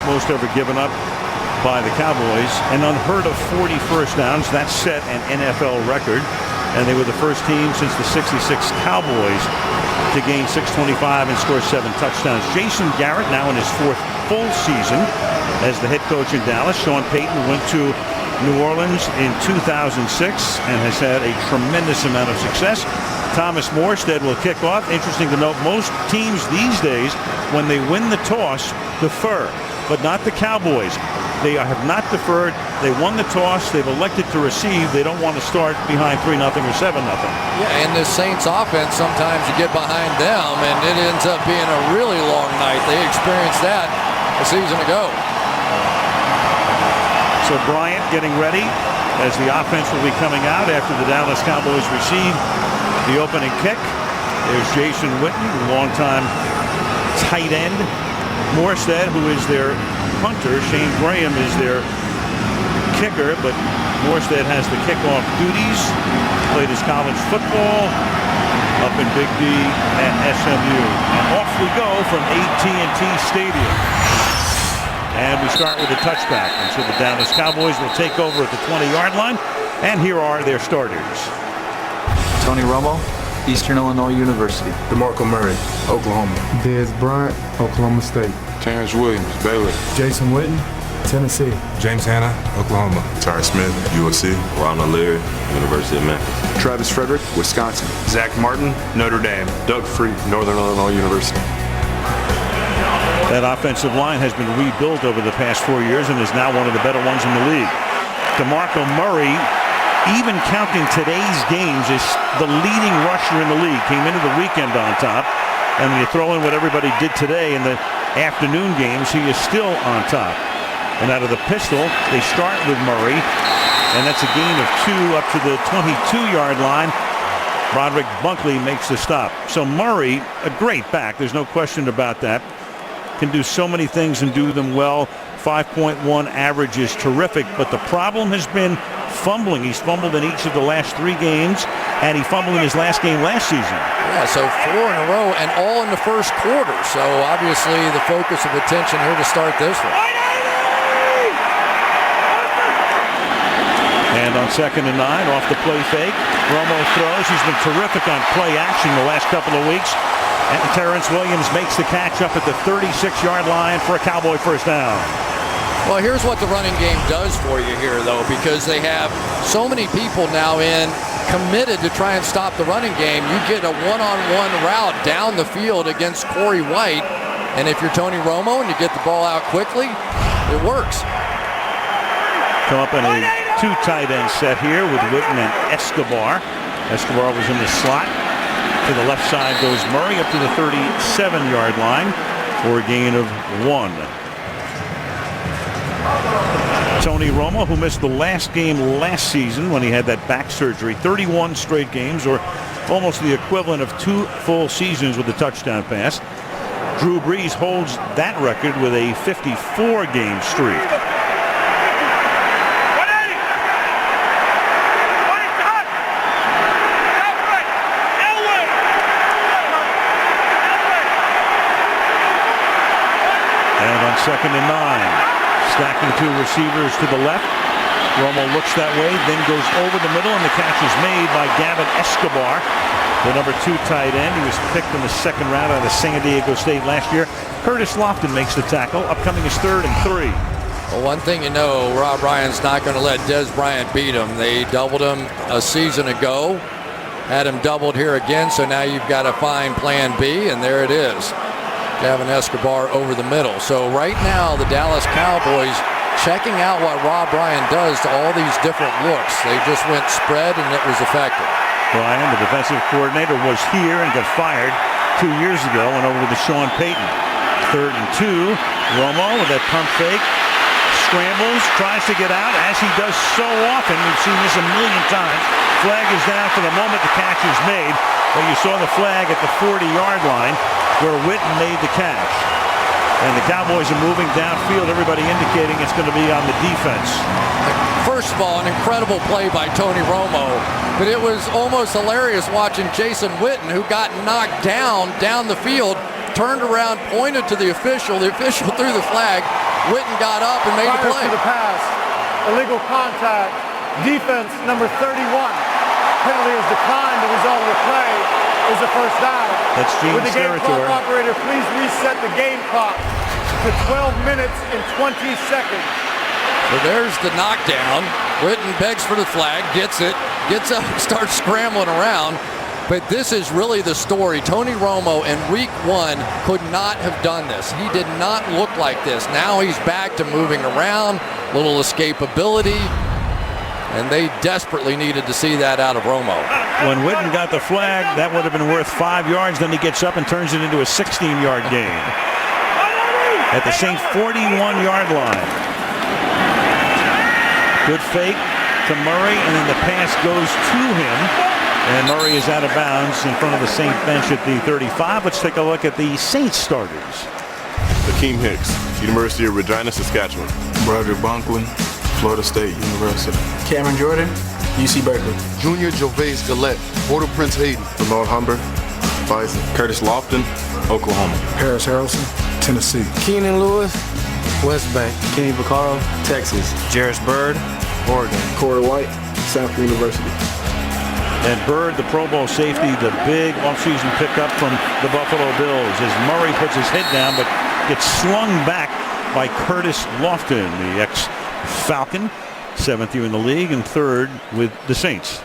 most ever given up by the Cowboys. An unheard of 40 first downs. That set an NFL record. And they were the first team since the '66 Cowboys to gain 625 and score 7 touchdowns. Jason Garrett now in his 4th full season as the head coach in Dallas. Sean Payton went to New Orleans in 2006 and has had a tremendous amount of success. Thomas Morstead will kick off. Interesting to note, most teams these days, when they win the toss, defer, but not the Cowboys. They have not deferred. They won the toss. They've elected to receive. They don't want to start behind 3-0 or 7-0. Yeah, and the Saints offense, sometimes you get behind them, and it ends up being a really long night. They experienced that a season ago. So Bryant getting ready as the offense will be coming out after the Dallas Cowboys receive the opening kick. There's Jason Witten, longtime tight end. Morstead, who is their punter. Shane Graham is their kicker, but Morstead has the kickoff duties. Played his college football up in Big D at SMU. And off we go from AT&T Stadium. And we start with a touchback. And so the Dallas Cowboys will take over at the 20-yard line. And here are their starters. Tony Romo, Eastern Illinois University. DeMarco Murray, Oklahoma. Dez Bryant, Oklahoma State. Terrence Williams, Baylor. Jason Witten, Tennessee. James Hanna, Oklahoma. Tyree Smith, USC. Ronald Leary, University of Memphis. Travis Frederick, Wisconsin. Zach Martin, Notre Dame. Doug Freak, Northern Illinois University. That offensive line has been rebuilt over the past 4 years and is now one of the better ones in the league. DeMarco Murray, even counting today's games, is the leading rusher in the league. Came into the weekend on top. And when you throw in what everybody did today in the afternoon games, he is still on top. And out of the pistol, they start with Murray. And that's a gain of 2 up to the 22-yard line. Broderick Bunkley makes the stop. So Murray, a great back. There's no question about that. Can do so many things and do them well. 5.1 average is terrific, but the problem has been fumbling. He's fumbled in each of the last 3 games, and he fumbled in his last game last season. Yeah, so 4 in a row, and all in the first quarter. So obviously the focus of attention here to start this one. And on 2nd and 9, off the play fake, Romo throws. He's been terrific on play action the last couple of weeks. And Terrence Williams makes the catch up at the 36-yard line for a Cowboy first down. Well, here's what the running game does for you here, though, because they have so many people now committed to try and stop the running game. You get a one-on-one route down the field against Corey White, and if you're Tony Romo and you get the ball out quickly, it works. Come up in a 2 tight end set here with Witten and Escobar. Escobar was in the slot. To the left side goes Murray up to the 37-yard line for a gain of 1. Tony Romo, who missed the last game last season when he had that back surgery, 31 straight games, or almost the equivalent of 2 full seasons with a touchdown pass. Drew Brees holds that record with a 54-game streak. And on 2nd and 9, stacking 2 receivers to the left. Romo looks that way, then goes over the middle, and the catch is made by Gavin Escobar, the number 2 tight end. He was picked in the 2nd round out of San Diego State last year. Curtis Lofton makes the tackle. Upcoming is 3rd and 3. Well, one thing you know, Rob Ryan's not going to let Dez Bryant beat him. They doubled him a season ago, had him doubled here again, so now you've got to find plan B, and there it is. Gavin Escobar over the middle. So right now, the Dallas Cowboys checking out what Rob Ryan does to all these different looks. They just went spread, and it was effective. Ryan, the defensive coordinator, was here and got fired 2 years ago, went over to Sean Payton. 3rd and 2. Romo with that pump fake. Scrambles, tries to get out, as he does so often. We've seen this a million times. Flag is down for the moment the catch is made. But you saw the flag at the 40-yard line where Witten made the catch. And the Cowboys are moving downfield, everybody indicating it's going to be on the defense. First of all, an incredible play by Tony Romo, but it was almost hilarious watching Jason Witten, who got knocked down the field, turned around, pointed to the official threw the flag, Witten got up and made the Prior play. to the pass, illegal contact, defense number 31. Penalty is declined. The result of the play is a first down. That's Gene's Would the game territory. clock operator please reset the game clock to 12 minutes and 20 seconds. So there's the knockdown. Witten begs for the flag, gets it, gets up, starts scrambling around. But this is really the story. Tony Romo in week 1 could not have done this. He did not look like this. Now he's back to moving around, little escapability, and they desperately needed to see that out of Romo. When Witten got the flag, that would have been worth 5 yards. Then he gets up and turns it into a 16-yard gain at the Saint 41-yard line. Good fake to Murray, and then the pass goes to him. And Murray is out of bounds in front of the Saint bench at the 35. Let's take a look at the Saints starters. Akeem Hicks, University of Regina, Saskatchewan. Broderick Bonklin, Florida State University. Cameron Jordan, UC Berkeley. Junior Gervais Gillette, Port-au-Prince, Haiti. Bernard Humber, Bison. Curtis Lofton, Oklahoma. Paris Harrelson, Tennessee. Keenan Lewis, West Bank. Kenny Vaccaro, Texas. Jarris Byrd, Oregon. Corey White, Stanford University. And Byrd, the Pro Bowl safety, the big offseason pickup from the Buffalo Bills, as Murray puts his head down but gets slung back by Curtis Lofton, the ex-Falcon, 7th year in the league and 3rd with the Saints.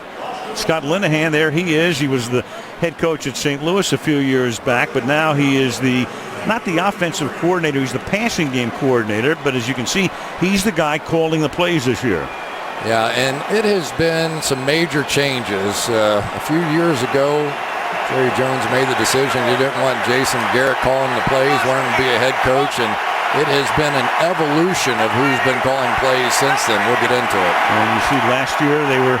Scott Linehan, there he is. He was the head coach at St. Louis a few years back, but now he is not the offensive coordinator, he's the passing game coordinator, but as you can see, he's the guy calling the plays this year. Yeah, and it has been some major changes. A few years ago, Jerry Jones made the decision he didn't want Jason Garrett calling the plays, wanted him to be a head coach, and it has been an evolution of who's been calling plays since then. We'll get into it. And you see last year they were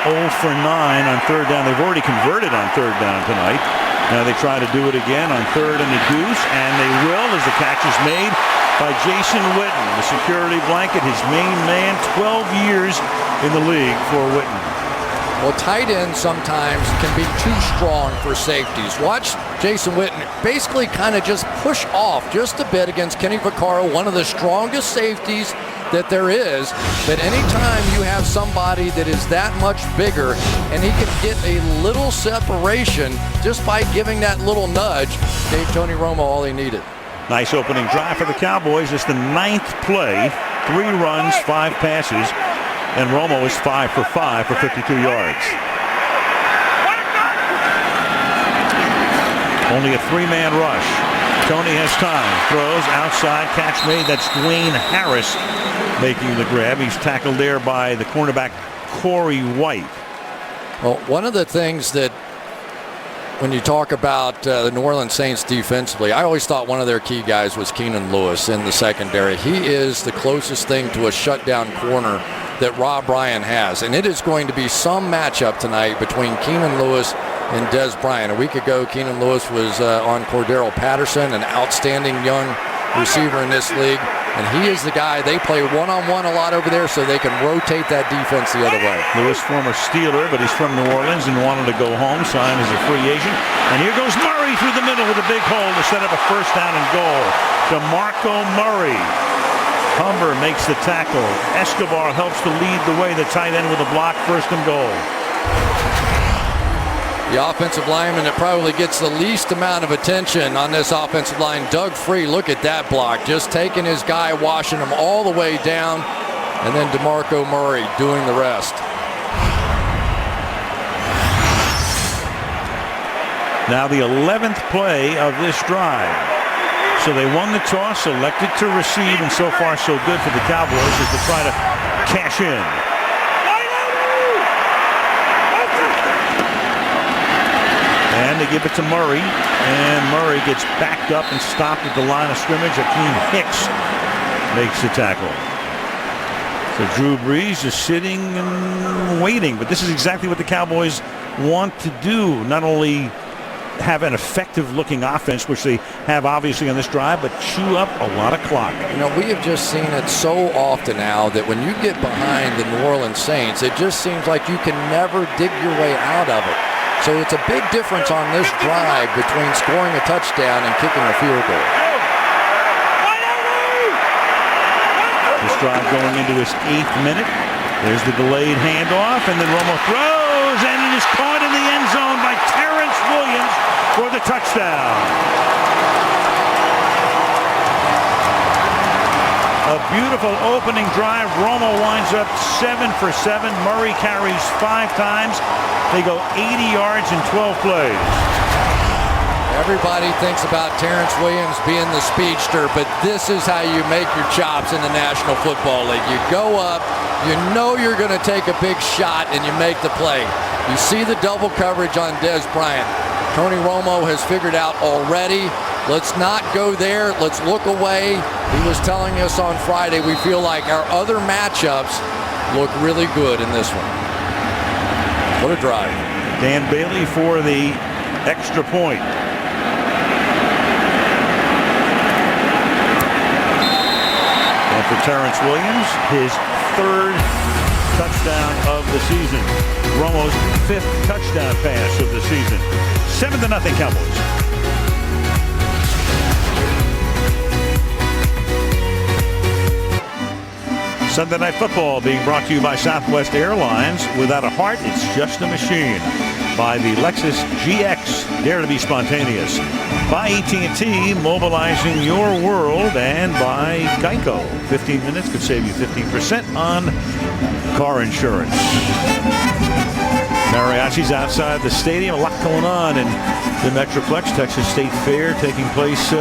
0 for 9 on 3rd down. They've already converted on 3rd down tonight. Now they try to do it again on 3rd and a deuce, and they will as the catch is made by Jason Witten, the security blanket, his main man, 12 years in the league for Witten. Well, tight ends sometimes can be too strong for safeties. Watch Jason Witten basically kind of just push off just a bit against Kenny Vaccaro, one of the strongest safeties that there is. But anytime you have somebody that is that much bigger and he can get a little separation just by giving that little nudge, gave Tony Romo all he needed. Nice opening drive for the Cowboys. It's the 9th play, 3 runs, 5 passes, and Romo is 5 for 5 for 52 yards. Only a 3-man rush. Tony has time, throws outside, catch made. That's Dwayne Harris making the grab. He's tackled there by the cornerback Corey White. Well, one of the things that when you talk about the New Orleans Saints defensively, I always thought one of their key guys was Keenan Lewis in the secondary. He is the closest thing to a shutdown corner that Rob Ryan has. And it is going to be some matchup tonight between Keenan Lewis and Dez Bryant. A week ago, Keenan Lewis was on Cordero Patterson, an outstanding young receiver in this league. And he is the guy, they play one-on-one a lot over there so they can rotate that defense the other way. Lewis, former Steeler, but he's from New Orleans and wanted to go home, signed as a free agent. And here goes Murray through the middle with a big hole to set up a first down and goal. DeMarco Murray. Humber makes the tackle. Escobar helps to lead the way, the tight end with a block, first and goal. The offensive lineman that probably gets the least amount of attention on this offensive line, Doug Free, look at that block. Just taking his guy, washing him all the way down, and then DeMarco Murray doing the rest. Now the 11th play of this drive. So they won the toss, elected to receive, and so far so good for the Cowboys as they try to cash in. And they give it to Murray, and Murray gets backed up and stopped at the line of scrimmage. Akeem Hicks makes the tackle. So Drew Brees is sitting and waiting, but this is exactly what the Cowboys want to do. Not only have an effective looking offense, which they have obviously on this drive, but chew up a lot of clock. You know, we have just seen it so often now that when you get behind the New Orleans Saints, it just seems like you can never dig your way out of it. So it's a big difference on this drive between scoring a touchdown and kicking a field goal. drive going into its 8th minute. There's the delayed handoff, and then Romo throws, and it is caught in the end zone by Terrence Williams for the touchdown. A beautiful opening drive. Romo winds up 7 for 7. Murray carries 5 times. They go 80 yards in 12 plays. Everybody thinks about Terrence Williams being the speedster, but this is how you make your chops in the National Football League. You go up, you know you're going to take a big shot, and you make the play. You see the double coverage on Dez Bryant. Tony Romo has figured out already, let's not go there, let's look away. He was telling us on Friday we feel like our other matchups look really good in this one. What a drive. Dan Bailey for the extra point. And for Terrence Williams, his 3rd touchdown of the season. Romo's 5th touchdown pass of the season. 7-0 Cowboys. Sunday Night Football being brought to you by Southwest Airlines. Without a heart, it's just a machine. By the Lexus GX, dare to be spontaneous. By AT&T, mobilizing your world. And by Geico, 15 minutes could save you 15% on car insurance. Mariachi's outside the stadium. A lot going on in the Metroplex. Texas State Fair taking place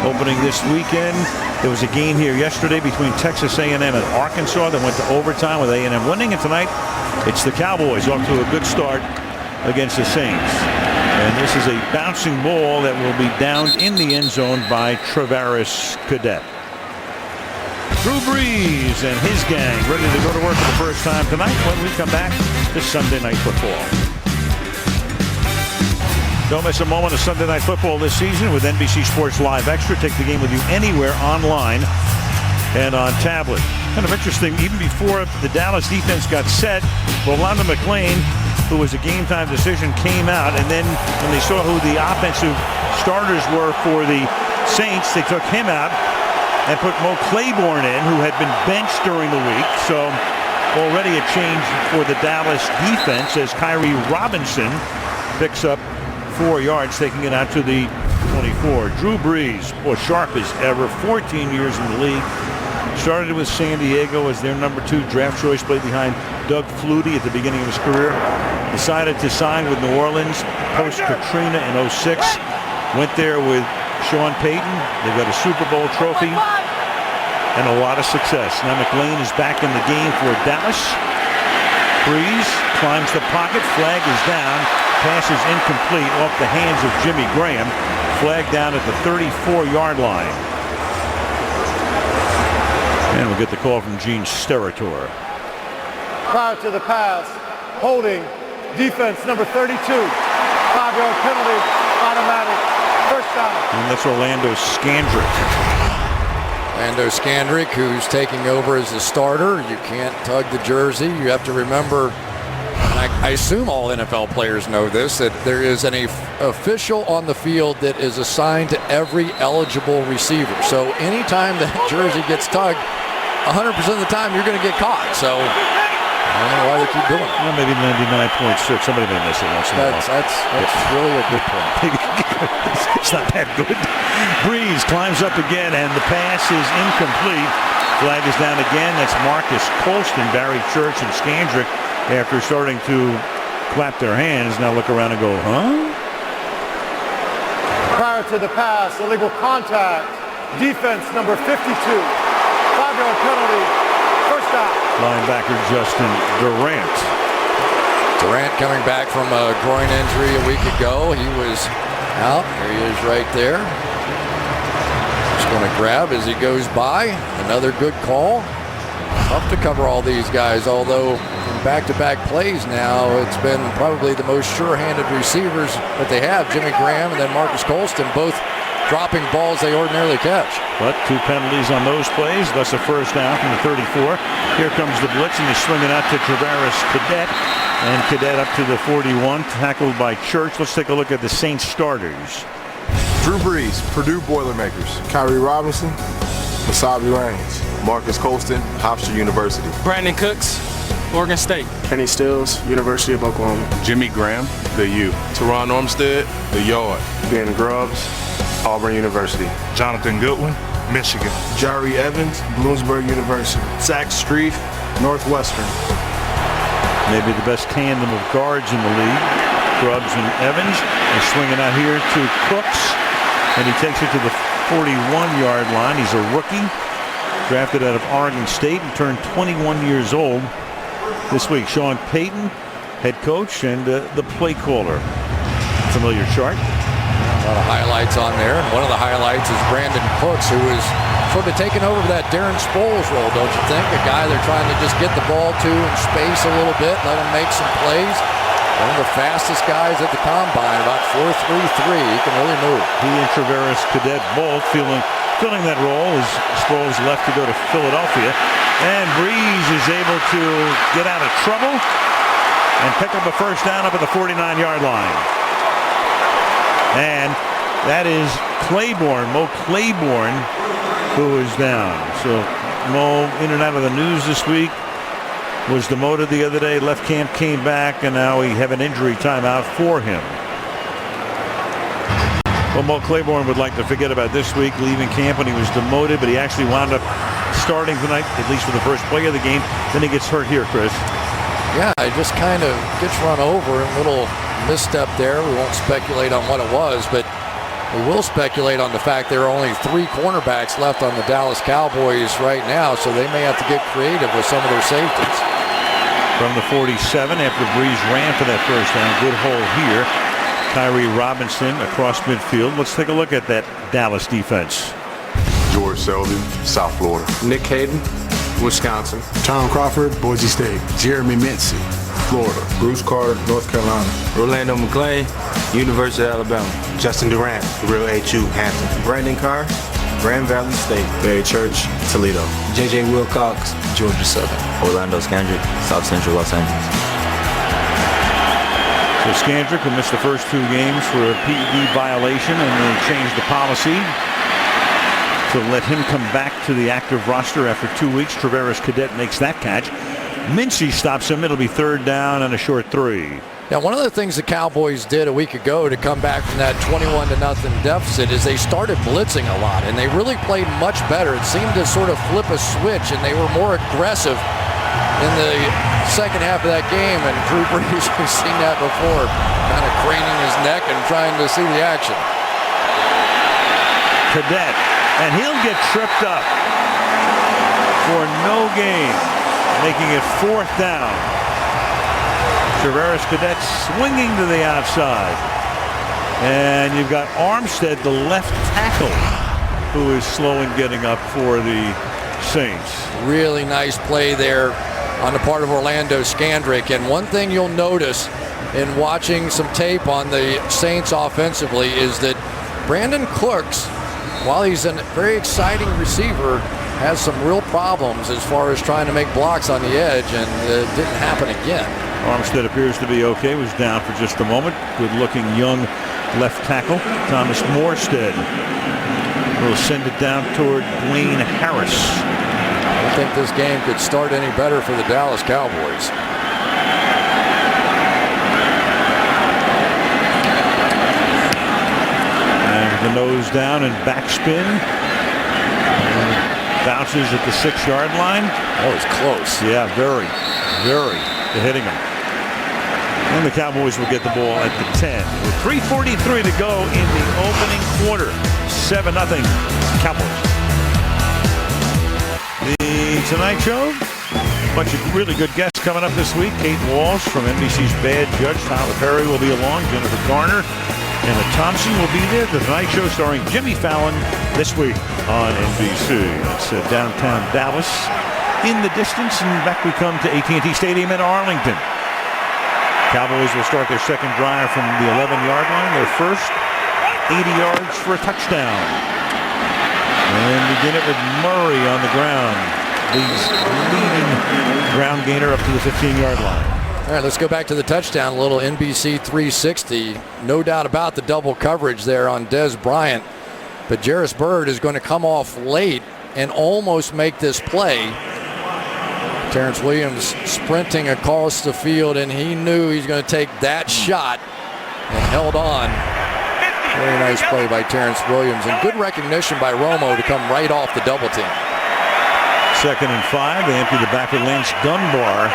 opening this weekend. There was a game here yesterday between Texas A&M and Arkansas that went to overtime with A&M winning. And tonight, it's the Cowboys off to a good start against the Saints. And this is a bouncing ball that will be downed in the end zone by Travaris Cadet. Drew Brees and his gang ready to go to work for the first time tonight when we come back to Sunday Night Football. Don't miss a moment of Sunday Night Football this season with NBC Sports Live Extra. Take the game with you anywhere online and on tablet. Kind of interesting, even before the Dallas defense got set, Rolando McClain, who was a game-time decision, came out, and then when they saw who the offensive starters were for the Saints, they took him out and put Mo Claiborne in, who had been benched during the week. So already a change for the Dallas defense as Kyrie Robinson picks up 4 yards, taking it out to the 24. Drew Brees, sharp as ever, 14 years in the league. Started with San Diego as their number 2 draft choice, played behind Doug Flutie at the beginning of his career. Decided to sign with New Orleans post-Katrina in 06. Went there with Sean Payton. They've got a Super Bowl trophy and a lot of success. Now McClain is back in the game for Dallas. Brees climbs the pocket. Flag is down. Pass is incomplete off the hands of Jimmy Graham. Flag down at the 34-yard line. And we'll get the call from Gene Steratore. Prior to the pass, holding defense number 32. 5-yard penalty, automatic, first down. And that's Orlando Scandrick. Orlando Scandrick, who's taking over as the starter. You can't tug the jersey. You have to remember, and I assume all NFL players know this, that there is an official on the field that is assigned to every eligible receiver. So anytime that jersey gets tugged, 100% of the time you're going to get caught. So I don't know why they keep doing it. Well, maybe 99.6. Somebody may miss it once in a while. That's really a good point. It's not that good. Brees climbs up again, and the pass is incomplete. Flag is down again. That's Marcus Colston, Barry Church, and Scandrick, after starting to clap their hands, now look around and go, huh? Prior to the pass, illegal contact. Defense number 52. 5-yard penalty, first down. Linebacker Justin Durant. Durant coming back from a groin injury a week ago. He was out. There he is right there. Just going to grab as he goes by. Another good call. Tough to cover all these guys, although in back-to-back plays now, it's been probably the most sure-handed receivers that they have. Jimmy Graham and then Marcus Colston, both dropping balls they ordinarily catch. But 2 penalties on those plays, thus a first down from the 34. Here comes the blitz, and they swing it out to Travaris Cadet. And Cadet up to the 41, tackled by Church. Let's take a look at the Saints starters. Drew Brees, Purdue Boilermakers. Kyrie Robinson, Wasabi Range. Marcus Colston, Hofstra University. Brandon Cooks, Oregon State. Kenny Stills, University of Oklahoma. Jimmy Graham, the U. Teron Armstead, The Yard. Ben Grubbs, Auburn University. Jonathan Goodwin, Michigan. Jari Evans, Bloomsburg University. Zach Streif, Northwestern. Maybe the best tandem of guards in the league. Grubbs and Evans. He's swinging out here to Cooks, and he takes it to the 41-yard line. He's a rookie, drafted out of Oregon State and turned 21 years old this week. Sean Payton, head coach, and the play caller. Familiar chart. A lot of highlights on there, and one of the highlights is Brandon Cooks, who is sort of taking over that Darren Sproles role, don't you think? A guy they're trying to just get the ball to in space a little bit, let him make some plays. One of the fastest guys at the combine, about 4.33. He can really move. He and Traveris Cadet both filling that role as Sproles left to go to Philadelphia. And Breeze is able to get out of trouble and pick up a first down up at the 49-yard line. And that is Claiborne, Mo Claiborne, who is down. So Mo in and out of the news this week. Was demoted the other day. Left camp, came back, and now we have an injury timeout for him. Well, Mo Claiborne would like to forget about this week, leaving camp when he was demoted, but he actually wound up starting tonight, at least for the first play of the game. Then he gets hurt here, Chris. Yeah, it just kind of gets run over. A little misstep there. We won't speculate on what it was, but we will speculate on the fact there are only 3 cornerbacks left on the Dallas Cowboys right now, so they may have to get creative with some of their safeties. From the 47, after Breeze ran for that first down, good hole here. Tyree Robinson across midfield. Let's take a look at that Dallas defense. George Selden, South Florida. Nick Hayden, Wisconsin. Tom Crawford, Boise State. Jeremy Mincy, Florida. Bruce Carter, North Carolina. Rolando McClain, University of Alabama. Justin Durant, Real HU, Hampton. Brandon Carr, Grand Valley State. Barry Church, Toledo. J.J. Wilcox, Georgia Southern. Orlando Scandrick, South Central Los Angeles. So Scandrick, who missed the first 2 games for a PED violation, and they changed the policy to let him come back to the active roster after 2 weeks. Traveris Cadet makes that catch. Mincy stops him. It'll be 3rd down and a short 3. Now, one of the things the Cowboys did a week ago to come back from that 21-0 deficit is they started blitzing a lot, and they really played much better. It seemed to sort of flip a switch, and they were more aggressive in the second half of that game, and Drew Brees, we've seen that before, kind of craning his neck and trying to see the action. Cadet, and he'll get tripped up for no gain, making it 4th down. Traveris Cadet swinging to the outside. And you've got Armstead, the left tackle, who is slow in getting up for the Saints. Really nice play there on the part of Orlando Scandrick. And one thing you'll notice in watching some tape on the Saints offensively is that Brandon Cooks, while he's a very exciting receiver, has some real problems as far as trying to make blocks on the edge, and it didn't happen again. Armstead appears to be okay. Was down for just a moment. Good-looking young left tackle. Thomas Morstead will send it down toward Dwayne Harris. I don't think this game could start any better for the Dallas Cowboys. And the nose down and backspin. Bounces at the 6-yard line. That was close. Yeah, very, very hitting him. And the Cowboys will get the ball at the 10. With 3:43 to go in the opening quarter. 7-0 Cowboys. The Tonight Show. A bunch of really good guests coming up this week. Kate Walsh from NBC's Bad Judge. Tyler Perry will be along. Jennifer Garner. Emma Thompson will be there. The Tonight Show starring Jimmy Fallon this week on NBC. It's downtown Dallas. In the distance, and back we come to AT&T Stadium in Arlington. Cowboys will start their second drive from the 11-yard line. Their first 80 yards for a touchdown. And begin it with Murray on the ground. Leading ground gainer up to the 15-yard line. All right, let's go back to the touchdown. A little NBC 360. No doubt about the double coverage there on Dez Bryant. But Jarris Byrd is going to come off late and almost make this play. Terrence Williams sprinting across the field, and he knew he's going to take that shot and held on. Very nice play by Terrence Williams, and good recognition by Romo to come right off the double team. 2nd and 5. They empty the back with Lance Dunbar.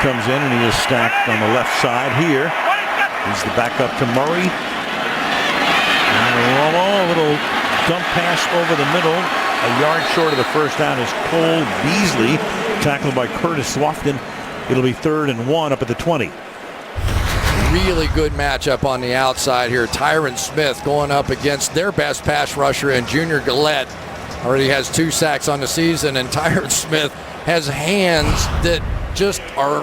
Comes in, and he is stacked on the left side here. He's the backup to Murray. And Romo, a little dump pass over the middle. A yard short of the first down is Cole Beasley, tackled by Curtis Lofton. It'll be 3rd and 1 up at the 20. Really good matchup on the outside here. Tyron Smith going up against their best pass rusher and Junior Gillette. Already has 2 sacks on the season, and Tyron Smith has hands that just are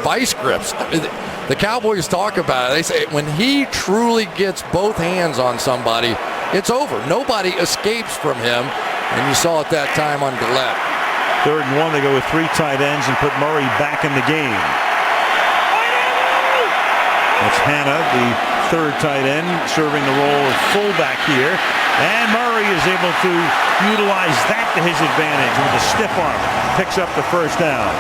vice grips. The Cowboys talk about it. They say when he truly gets both hands on somebody, it's over. Nobody escapes from him, and you saw it that time on Gillette. 3rd and 1. They go with 3 tight ends and put Murray back in the game. That's Hanna, the 3rd tight end, serving the role of fullback here. And Murray is able to utilize that to his advantage with a stiff arm. Picks up the first down.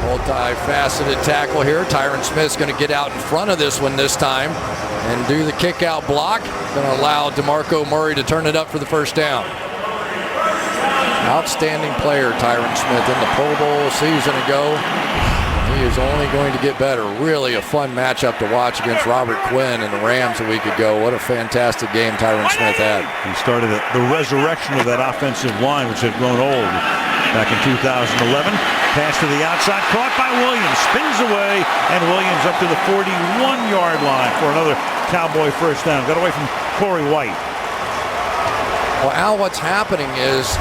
Multi-faceted tackle here. Tyron Smith's going to get out in front of this one this time and do the kick-out block. Going to allow DeMarco Murray to turn it up for the first down. Outstanding player, Tyron Smith, in the Pro Bowl a season ago. He is only going to get better. Really a fun matchup to watch against Robert Quinn and the Rams a week ago. What a fantastic game Tyron Smith had. He started the resurrection of that offensive line, which had grown old back in 2011. Pass to the outside, caught by Williams, spins away, and Williams up to the 41-yard line for another Cowboy first down. Got away from Corey White. Well, Al, what's happening is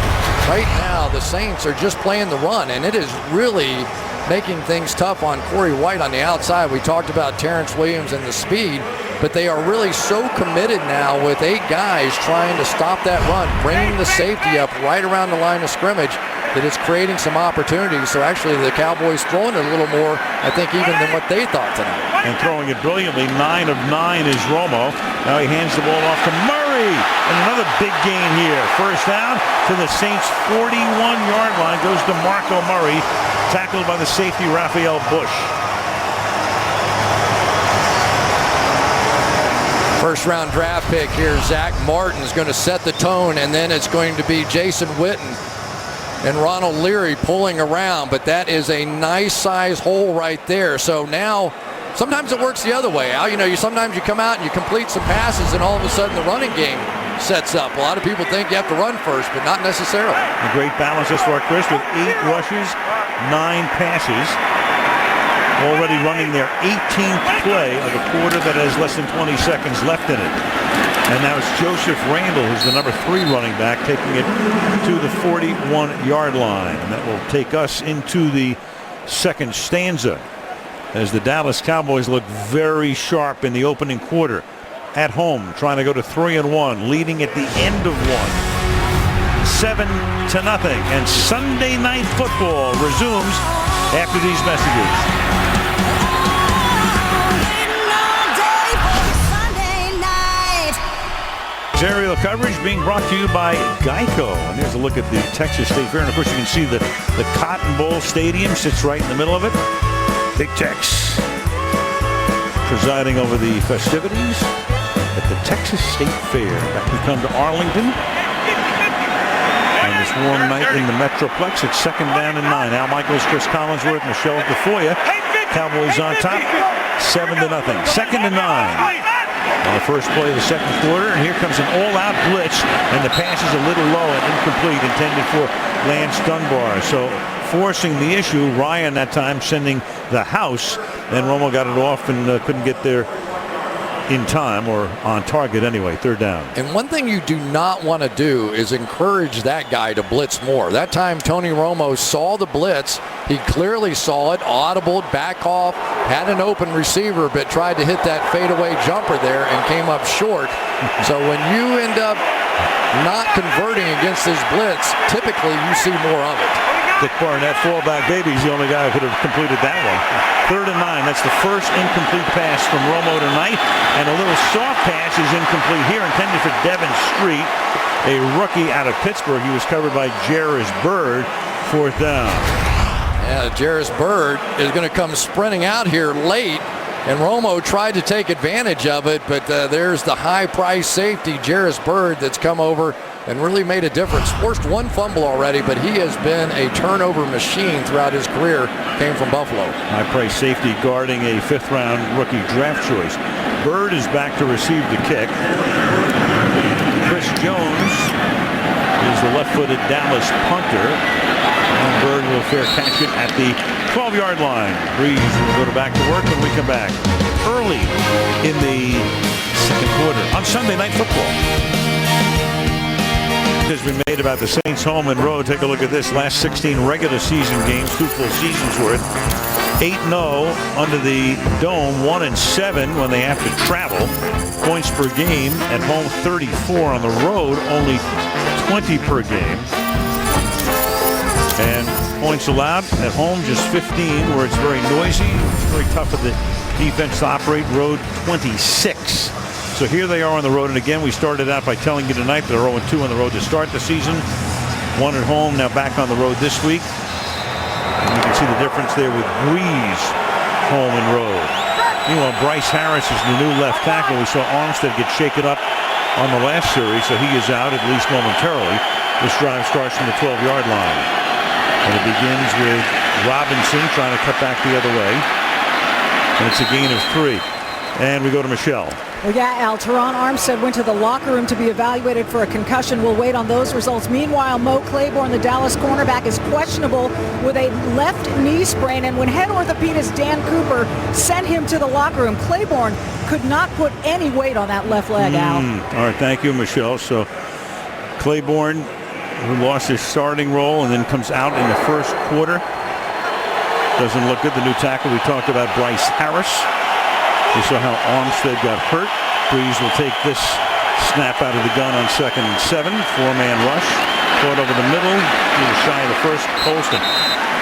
right now the Saints are just playing the run, and it is really making things tough on Corey White on the outside. We talked about Terrence Williams and the speed, but they are really so committed now with 8 guys trying to stop that run, bringing the safety up right around the line of scrimmage, that it's creating some opportunities. So actually the Cowboys throwing it a little more, I think, even than what they thought tonight. And throwing it brilliantly. 9 of 9 is Romo. Now he hands the ball off to Murray. And another big gain here. First down to the Saints' 41-yard line goes to Marco Murray, tackled by the safety Raphael Bush. First-round draft pick here, Zach Martin is going to set the tone, and then it's going to be Jason Witten and Ronald Leary pulling around, but that is a nice size hole right there. So now sometimes it works the other way, Al. Sometimes you come out and you complete some passes, and all of a sudden the running game sets up. A lot of people think you have to run first, but not necessarily. A great balance this far, Chris, with 8 rushes, 9 passes. Already running their 18th play of the quarter that has less than 20 seconds left in it. And now it's Joseph Randall, who's the number 3 running back, taking it to the 41-yard line. And that will take us into the second stanza, as the Dallas Cowboys look very sharp in the opening quarter. At home, trying to go to 3-1, leading at the end of one. 7-0. And Sunday Night Football resumes after these messages. Aerial coverage being brought to you by Geico. And here's a look at the Texas State Fair. And of course you can see the Cotton Bowl Stadium sits right in the middle of it. Big Tex presiding over the festivities at the Texas State Fair. Back we come to Arlington. On this warm night in the Metroplex, it's 2nd down and 9. Al Michaels, Chris Collinsworth, Michelle Tafoya. Cowboys on top, 7-0. 2nd and 9. On the first play of the second quarter, and here comes an all-out blitz, and the pass is a little low and incomplete, intended for Lance Dunbar. So forcing the issue, Ryan that time sending the house. Then Romo got it off and couldn't get there in time, or on target anyway. 3rd down. And one thing you do not want to do is encourage that guy to blitz more. That time Tony Romo saw the blitz. He clearly saw it, audibled, back off, had an open receiver, but tried to hit that fadeaway jumper there and came up short. So when you end up not converting against this blitz, typically you see more of it. Dick Barnett, fallback baby. He's the only guy who could have completed that one. 3rd and 9. That's the first incomplete pass from Romo tonight. And a little soft pass is incomplete here, intended for Devin Street, a rookie out of Pittsburgh. He was covered by Jarris Byrd. 4th down. Yeah, Jarris Byrd is going to come sprinting out here late. And Romo tried to take advantage of it, but there's the high-price safety, Jarris Byrd, that's come over and really made a difference. Forced 1 fumble already, but he has been a turnover machine throughout his career. Came from Buffalo. High-price safety guarding a 5th-round rookie draft choice. Byrd is back to receive the kick. Chris Jones is the left-footed Dallas punter. And Byrd will fair catch it at the 12-yard line. Breeze will go to back to work when we come back. Early in the 2nd quarter on Sunday Night Football. Has been made about the Saints home and road. Take a look at this. Last 16 regular season games, 2 full seasons worth. 8-0 under the dome, 1-7 when they have to travel. Points per game at home 34, on the road only 20 per game. And points allowed at home just 15, where it's very noisy. It's very tough for the defense to operate. Road 26. So here they are on the road. And again, we started out by telling you tonight they're 0-2 on the road to start the season. 1 at home, now back on the road this week. And you can see the difference there with Breeze home and road. Meanwhile, Bryce Harris is the new left tackle. We saw Armstead get shaken up on the last series, so he is out at least momentarily. This drive starts from the 12-yard line. And it begins with Robinson trying to cut back the other way. And it's a gain of 3. And we go to Michelle. Well, yeah, Al, Teron Armstead went to the locker room to be evaluated for a concussion. We'll wait on those results. Meanwhile, Mo Claiborne, the Dallas cornerback, is questionable with a left knee sprain. And when head orthopedist Dan Cooper sent him to the locker room, Claiborne could not put any weight on that left leg, Al. All right, thank you, Michelle. So Claiborne, who lost his starting role and then comes out in the 1st quarter. Doesn't look good. The new tackle we talked about, Bryce Harris. We saw how Armstead got hurt. Breeze will take this snap out of the gun on 2nd and 7. 4-man rush. Caught over the middle. He was shy of the first post. And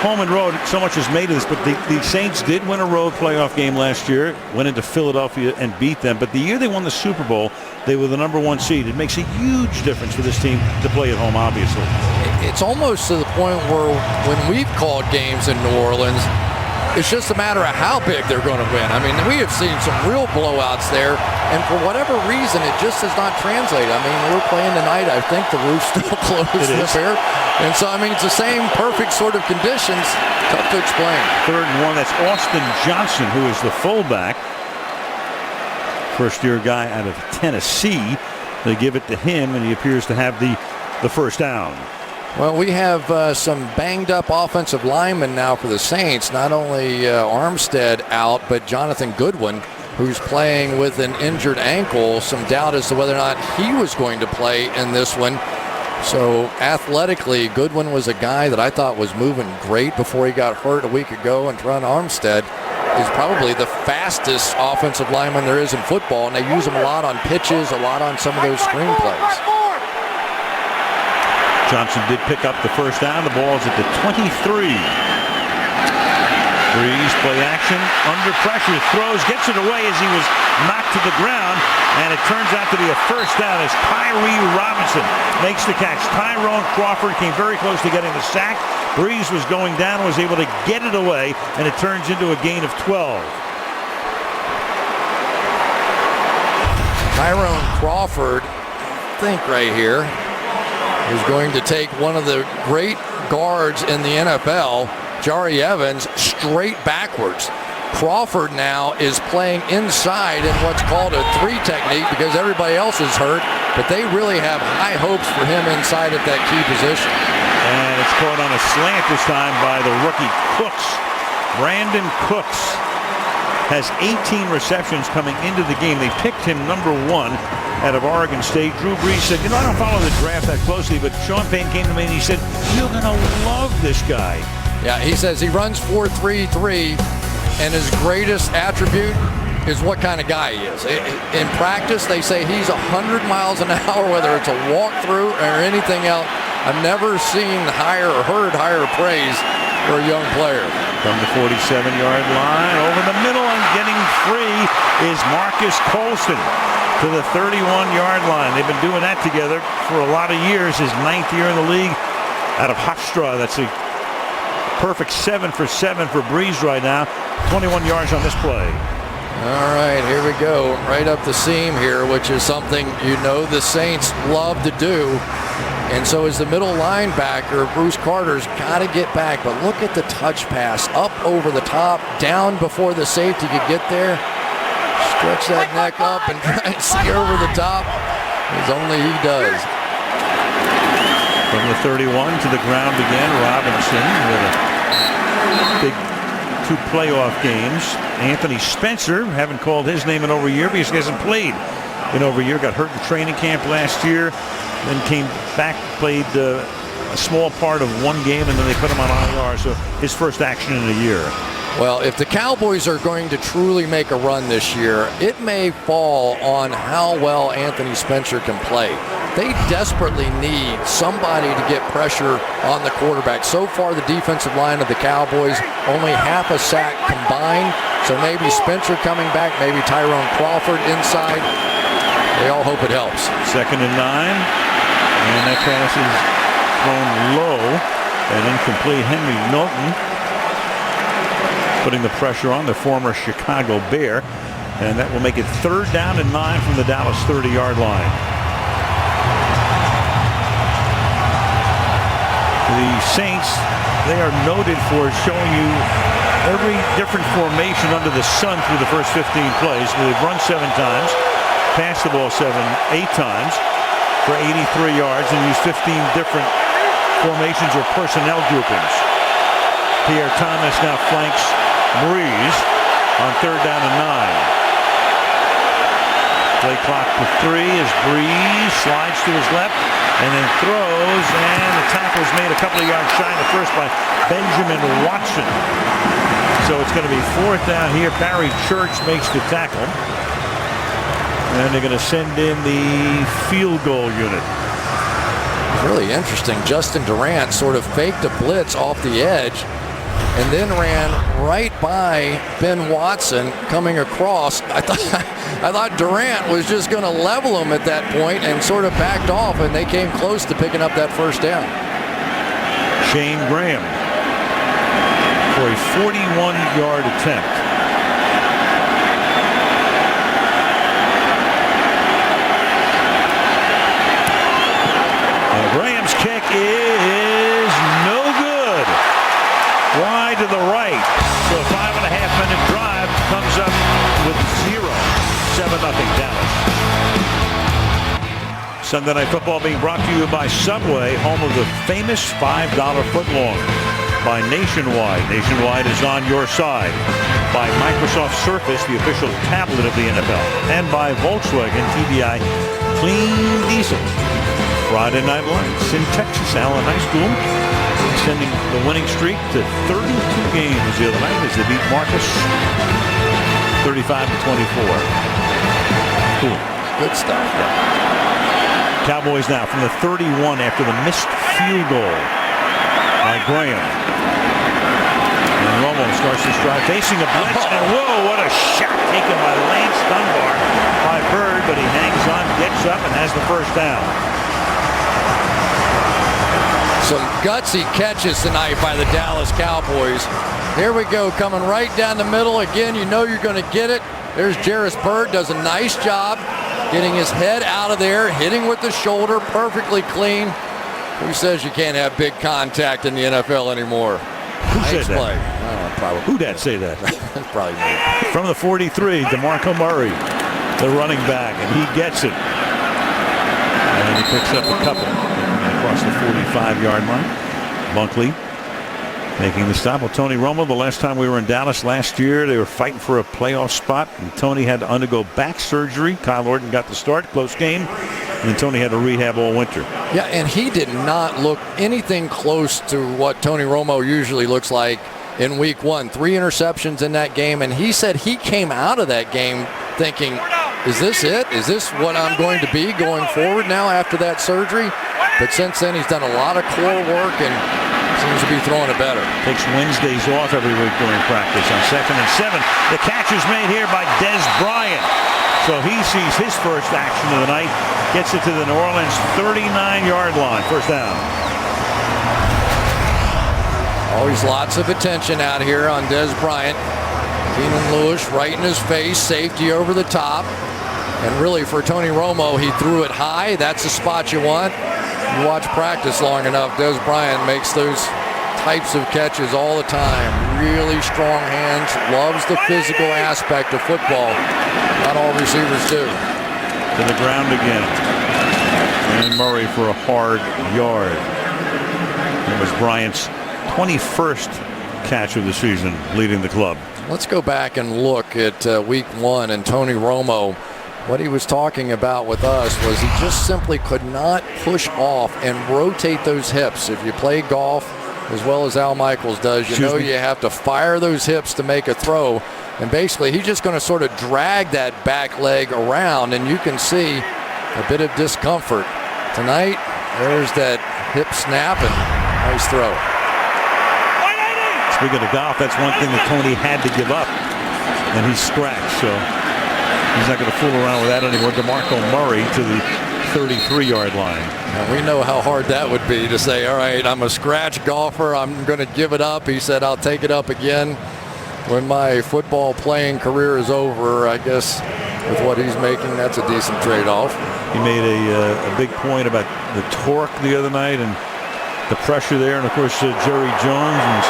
home and road, so much is made of this, but the Saints did win a road playoff game last year. Went into Philadelphia and beat them. But the year they won the Super Bowl, they were the #1 seed. It makes a huge difference for this team to play at home, obviously. It's almost to the point where when we've called games in New Orleans, it's just a matter of how big they're going to win. I mean, we have seen some real blowouts there, and for whatever reason, it just does not translate. I mean, we're playing tonight. I think the roof's still closed up here. And so, I mean, it's the same perfect sort of conditions. Tough to explain. 3rd and 1. That's Austin Johnson, who is the fullback. First-year guy out of Tennessee. They give it to him, and he appears to have the first down. Well, we have some banged-up offensive linemen now for the Saints. Not only Armstead out, but Jonathan Goodwin, who's playing with an injured ankle. Some doubt as to whether or not he was going to play in this one. So athletically, Goodwin was a guy that I thought was moving great before he got hurt a week ago. And Teron Armstead is probably the fastest offensive lineman there is in football, and they use him a lot on pitches, a lot on some of those screenplays. Johnson did pick up the first down. The ball's at the 23. Breeze, play action, under pressure, throws, gets it away as he was knocked to the ground, and it turns out to be a first down as Tyree Robinson makes the catch. Tyrone Crawford came very close to getting the sack. Breeze was going down and was able to get it away, and it turns into a gain of 12. Tyrone Crawford, I think right here, is going to take one of the great guards in the NFL, Jari Evans, straight backwards. Crawford now is playing inside in what's called a 3 technique because everybody else is hurt, but they really have high hopes for him inside at that key position. And it's caught on a slant this time by the rookie Cooks. Brandon Cooks has 18 receptions coming into the game. They picked him #1 out of Oregon State. Drew Brees said, I don't follow the draft that closely, but Sean Payne came to me and he said, you're going to love this guy. Yeah, he says he runs 4.33, and his greatest attribute is what kind of guy he is. In practice, they say he's 100 miles an hour, whether it's a walkthrough or anything else. I've never seen higher or heard higher praise for a young player. From the 47-yard line, over the middle and getting free is Marcus Colston to the 31-yard line. They've been doing that together for a lot of years. His 9th year in the league out of Hofstra. That's a perfect 7 for 7 for Breeze right now. 21 yards on this play. All right, here we go. Right up the seam here, which is something the Saints love to do. And so as the middle linebacker, Bruce Carter's got to get back. But look at the touch pass. Up over the top, down before the safety could get there. Stretch that neck up and try and see over the top, as only he does. From the 31 to the ground again, Robinson with a big 2 playoff games. Anthony Spencer, haven't called his name in over a year because he hasn't played in over a year. Got hurt in training camp last year, then came back, played a small part of one game, and then they put him on IR. So his first action in a year. Well, if the Cowboys are going to truly make a run this year, it may fall on how well Anthony Spencer can play. They desperately need somebody to get pressure on the quarterback. So far, the defensive line of the Cowboys, only half a sack combined. So maybe Spencer coming back, maybe Tyrone Crawford inside. They all hope it helps. 2nd and 9. And that pass is thrown low and incomplete. Henry Milton putting the pressure on the former Chicago Bear. And that will make it 3rd down and 9 from the Dallas 30-yard line. The Saints, they are noted for showing you every different formation under the sun through the first 15 plays. They've run 7 times, passed the ball 8 times for 83 yards, and used 15 different formations or personnel groupings. Pierre Thomas now flanks Breeze on 3rd down and 9. Play clock to 3 as Breeze slides to his left and then throws, and the tackle's made a couple of yards shy of the first by Benjamin Watson. So it's going to be 4th down here. Barry Church makes the tackle. And they're going to send in the field goal unit. Really interesting. Justin Durant sort of faked a blitz off the edge and then ran right by Ben Watson coming across. I thought Durant was just going to level him at that point and sort of backed off, and they came close to picking up that 1st down. Shane Graham for a 41-yard attempt. And Graham's kick is no good. Wide to the right. So a 5.5-minute drive comes up with 0. 7-0 Dallas. Sunday Night Football being brought to you by Subway, home of the famous $5 footlong. By Nationwide. Nationwide is on your side. By Microsoft Surface, the official tablet of the NFL. And by Volkswagen TDI Clean Diesel. Friday Night Lights in Texas. Allen High School extending the winning streak to 32 games the other night as they beat Marcus 35-24. Cool. Good stuff. Yeah. Cowboys now from the 31 after the missed field goal by Graham. And Romo starts his drive facing a blitz. And whoa, what a shot taken by Lance Dunbar by Bird, but he hangs on, gets up, and has the 1st down. Some gutsy catches tonight by the Dallas Cowboys. Here we go, coming right down the middle. Again, you're going to get it. There's Jarris Byrd, does a nice job getting his head out of there, hitting with the shoulder, perfectly clean. Who says you can't have big contact in the NFL anymore? Who said that? Probably. Who'd that say that? Probably me. From the 43, DeMarco Murray, the running back, and he gets it. And he picks up a couple across the 45-yard line. Bunkley making the stop. Well, Tony Romo, the last time we were in Dallas last year, they were fighting for a playoff spot, and Tony had to undergo back surgery. Kyle Orton got the start, close game, and then Tony had to rehab all winter. Yeah, and he did not look anything close to what Tony Romo usually looks like in week 1. 3 interceptions in that game, and he said he came out of that game thinking, is this it? Is this what I'm going to be going forward now after that surgery? But since then, he's done a lot of core work and seems to be throwing it better. Takes Wednesdays off every week during practice. On 2nd and 7, the catch is made here by Des Bryant. So he sees his first action of the night, gets it to the New Orleans 39-yard line. First down. Always lots of attention out here on Des Bryant. Keenan Lewis right in his face, safety over the top. And really for Tony Romo, he threw it high. That's the spot you want. You watch practice long enough, Des Bryant makes those types of catches all the time. Really strong hands, loves the physical aspect of football. Not all receivers do. To the ground again. And Murray for a hard yard. It was Bryant's 21st catch of the season, leading the club. Let's go back and look at week 1 and Tony Romo. What he was talking about with us was he just simply could not push off and rotate those hips. If you play golf as well as Al Michaels does, you know you have to fire those hips to make a throw. And basically, he's just going to sort of drag that back leg around, and you can see a bit of discomfort. Tonight, there's that hip snap, and nice throw. Speaking of golf, that's one thing that Tony had to give up, and he's scratched, so he's not going to fool around with that anymore. DeMarco Murray to the 33-yard line. And we know how hard that would be to say, all right, I'm a scratch golfer, I'm going to give it up. He said, I'll take it up again when my football playing career is over. I guess with what he's making, that's a decent trade-off. He made a big point about the torque the other night and the pressure there. And, of course, Jerry Jones and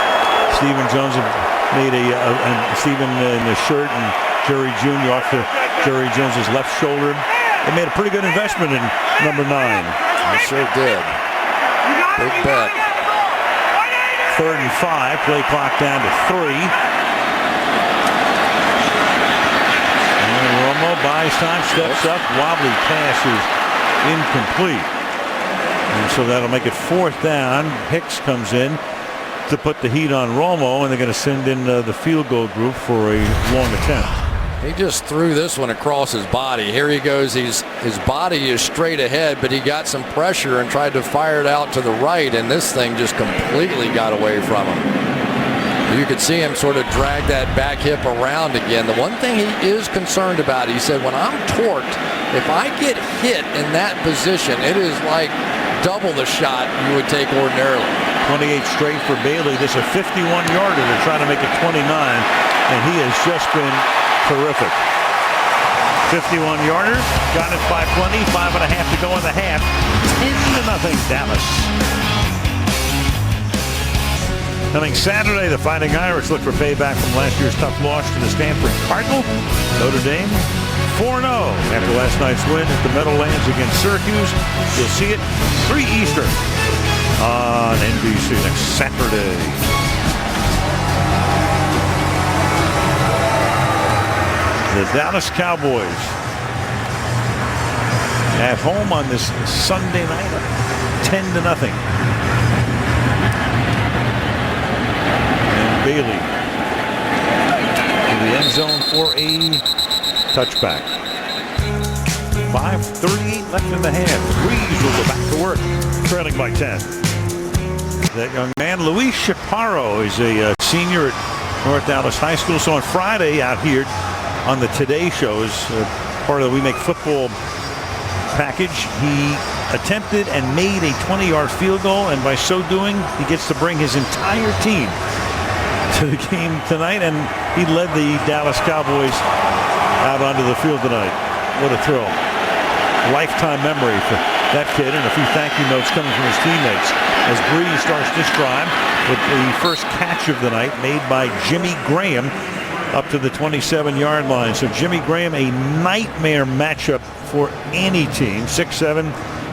Stephen Jones have made and Stephen in the shirt and Jerry Jr. off to Jerry Jones's left shoulder. They made a pretty good investment in number 9. They sure did. Big bet. 3rd and 5. Play clock down to 3. And Romo buys time, steps up. Wobbly pass is incomplete. And so that'll make it 4th down. Hicks comes in to put the heat on Romo, and they're going to send in the field goal group for a long attempt. He just threw this one across his body. Here he goes. His body is straight ahead, but he got some pressure and tried to fire it out to the right, and this thing just completely got away from him. You could see him sort of drag that back hip around again. The one thing he is concerned about, he said, when I'm torqued, if I get hit in that position, it is like double the shot you would take ordinarily. 28 straight for Bailey. This is a 51-yarder. They're trying to make it 29, and he has just been terrific. 51-yarder, got it by plenty. 5.5 to go in the half. 10-0 Dallas. Coming Saturday, the Fighting Irish look for payback from last year's tough loss to the Stanford Cardinal. Notre Dame 4-0 after last night's win at the Meadowlands against Syracuse. You'll see it 3 Eastern on NBC next Saturday. The Dallas Cowboys at home on this Sunday night, 10-0. And Bailey to the end zone for a touchback. 5:38 left in the half. Breeze will go back to work, trailing by 10. That young man, Luis Chaparro, is a senior at North Dallas High School. So on Friday out here on the Today Show as part of the We Make Football package, he attempted and made a 20-yard field goal, and by so doing, he gets to bring his entire team to the game tonight, and he led the Dallas Cowboys out onto the field tonight. What a thrill. Lifetime memory for that kid, and a few thank you notes coming from his teammates as Breeze starts this drive with the first catch of the night made by Jimmy Graham up to the 27-yard line. So Jimmy Graham, a nightmare matchup for any team. 6'7",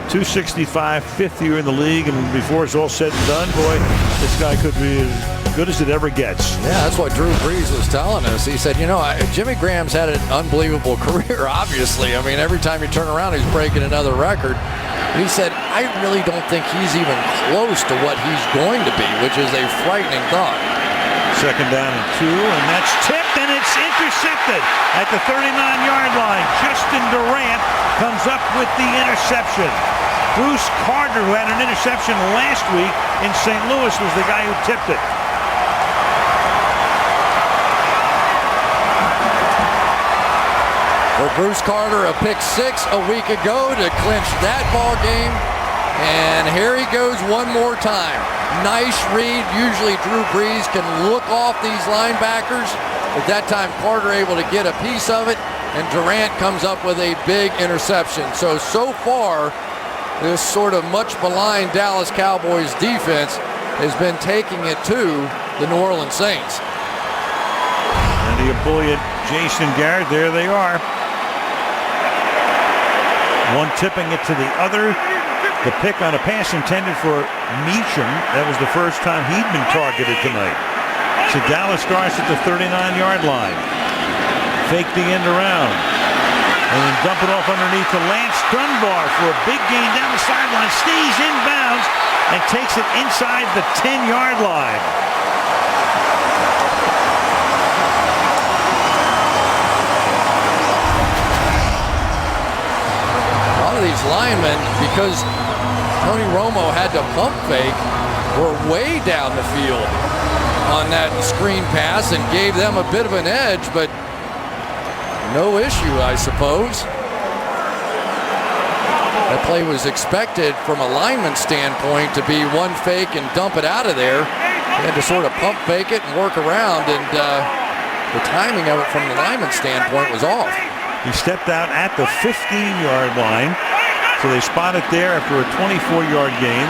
265, 5th year in the league, and before it's all said and done, boy, this guy could be as good as it ever gets. Yeah, that's what Drew Brees was telling us. He said, you know, Jimmy Graham's had an unbelievable career, obviously. I mean, every time you turn around, he's breaking another record. He said, I really don't think he's even close to what he's going to be, which is a frightening thought. 2nd down and 2, and that's tipped, and it's intercepted at the 39-yard line. Justin Durant comes up with the interception. Bruce Carter, who had an interception last week in St. Louis, was the guy who tipped it. For Bruce Carter, a pick six a week ago to clinch that ball game. And here he goes one more time. Nice read. Usually Drew Brees can look off these linebackers. At that time, Carter able to get a piece of it. And Durant comes up with a big interception. So far, this sort of much maligned Dallas Cowboys defense has been taking it to the New Orleans Saints. And the ebullient Jason Garrett, there they are. One tipping it to the other. The pick on a pass intended for Meacham. That was the first time he'd been targeted tonight. So Dallas starts at the 39-yard line. Fake the end around. And then dump it off underneath to Lance Dunbar for a big gain down the sideline. Stays inbounds and takes it inside the 10-yard line. These linemen, because Tony Romo had to pump fake, were way down the field on that screen pass and gave them a bit of an edge, but no issue, I suppose. That play was expected from a lineman standpoint to be one fake and dump it out of there. They had to sort of pump fake it and work around, and the timing of it from the lineman standpoint was off. He stepped out at the 15-yard line. So they spot it there after a 24-yard gain.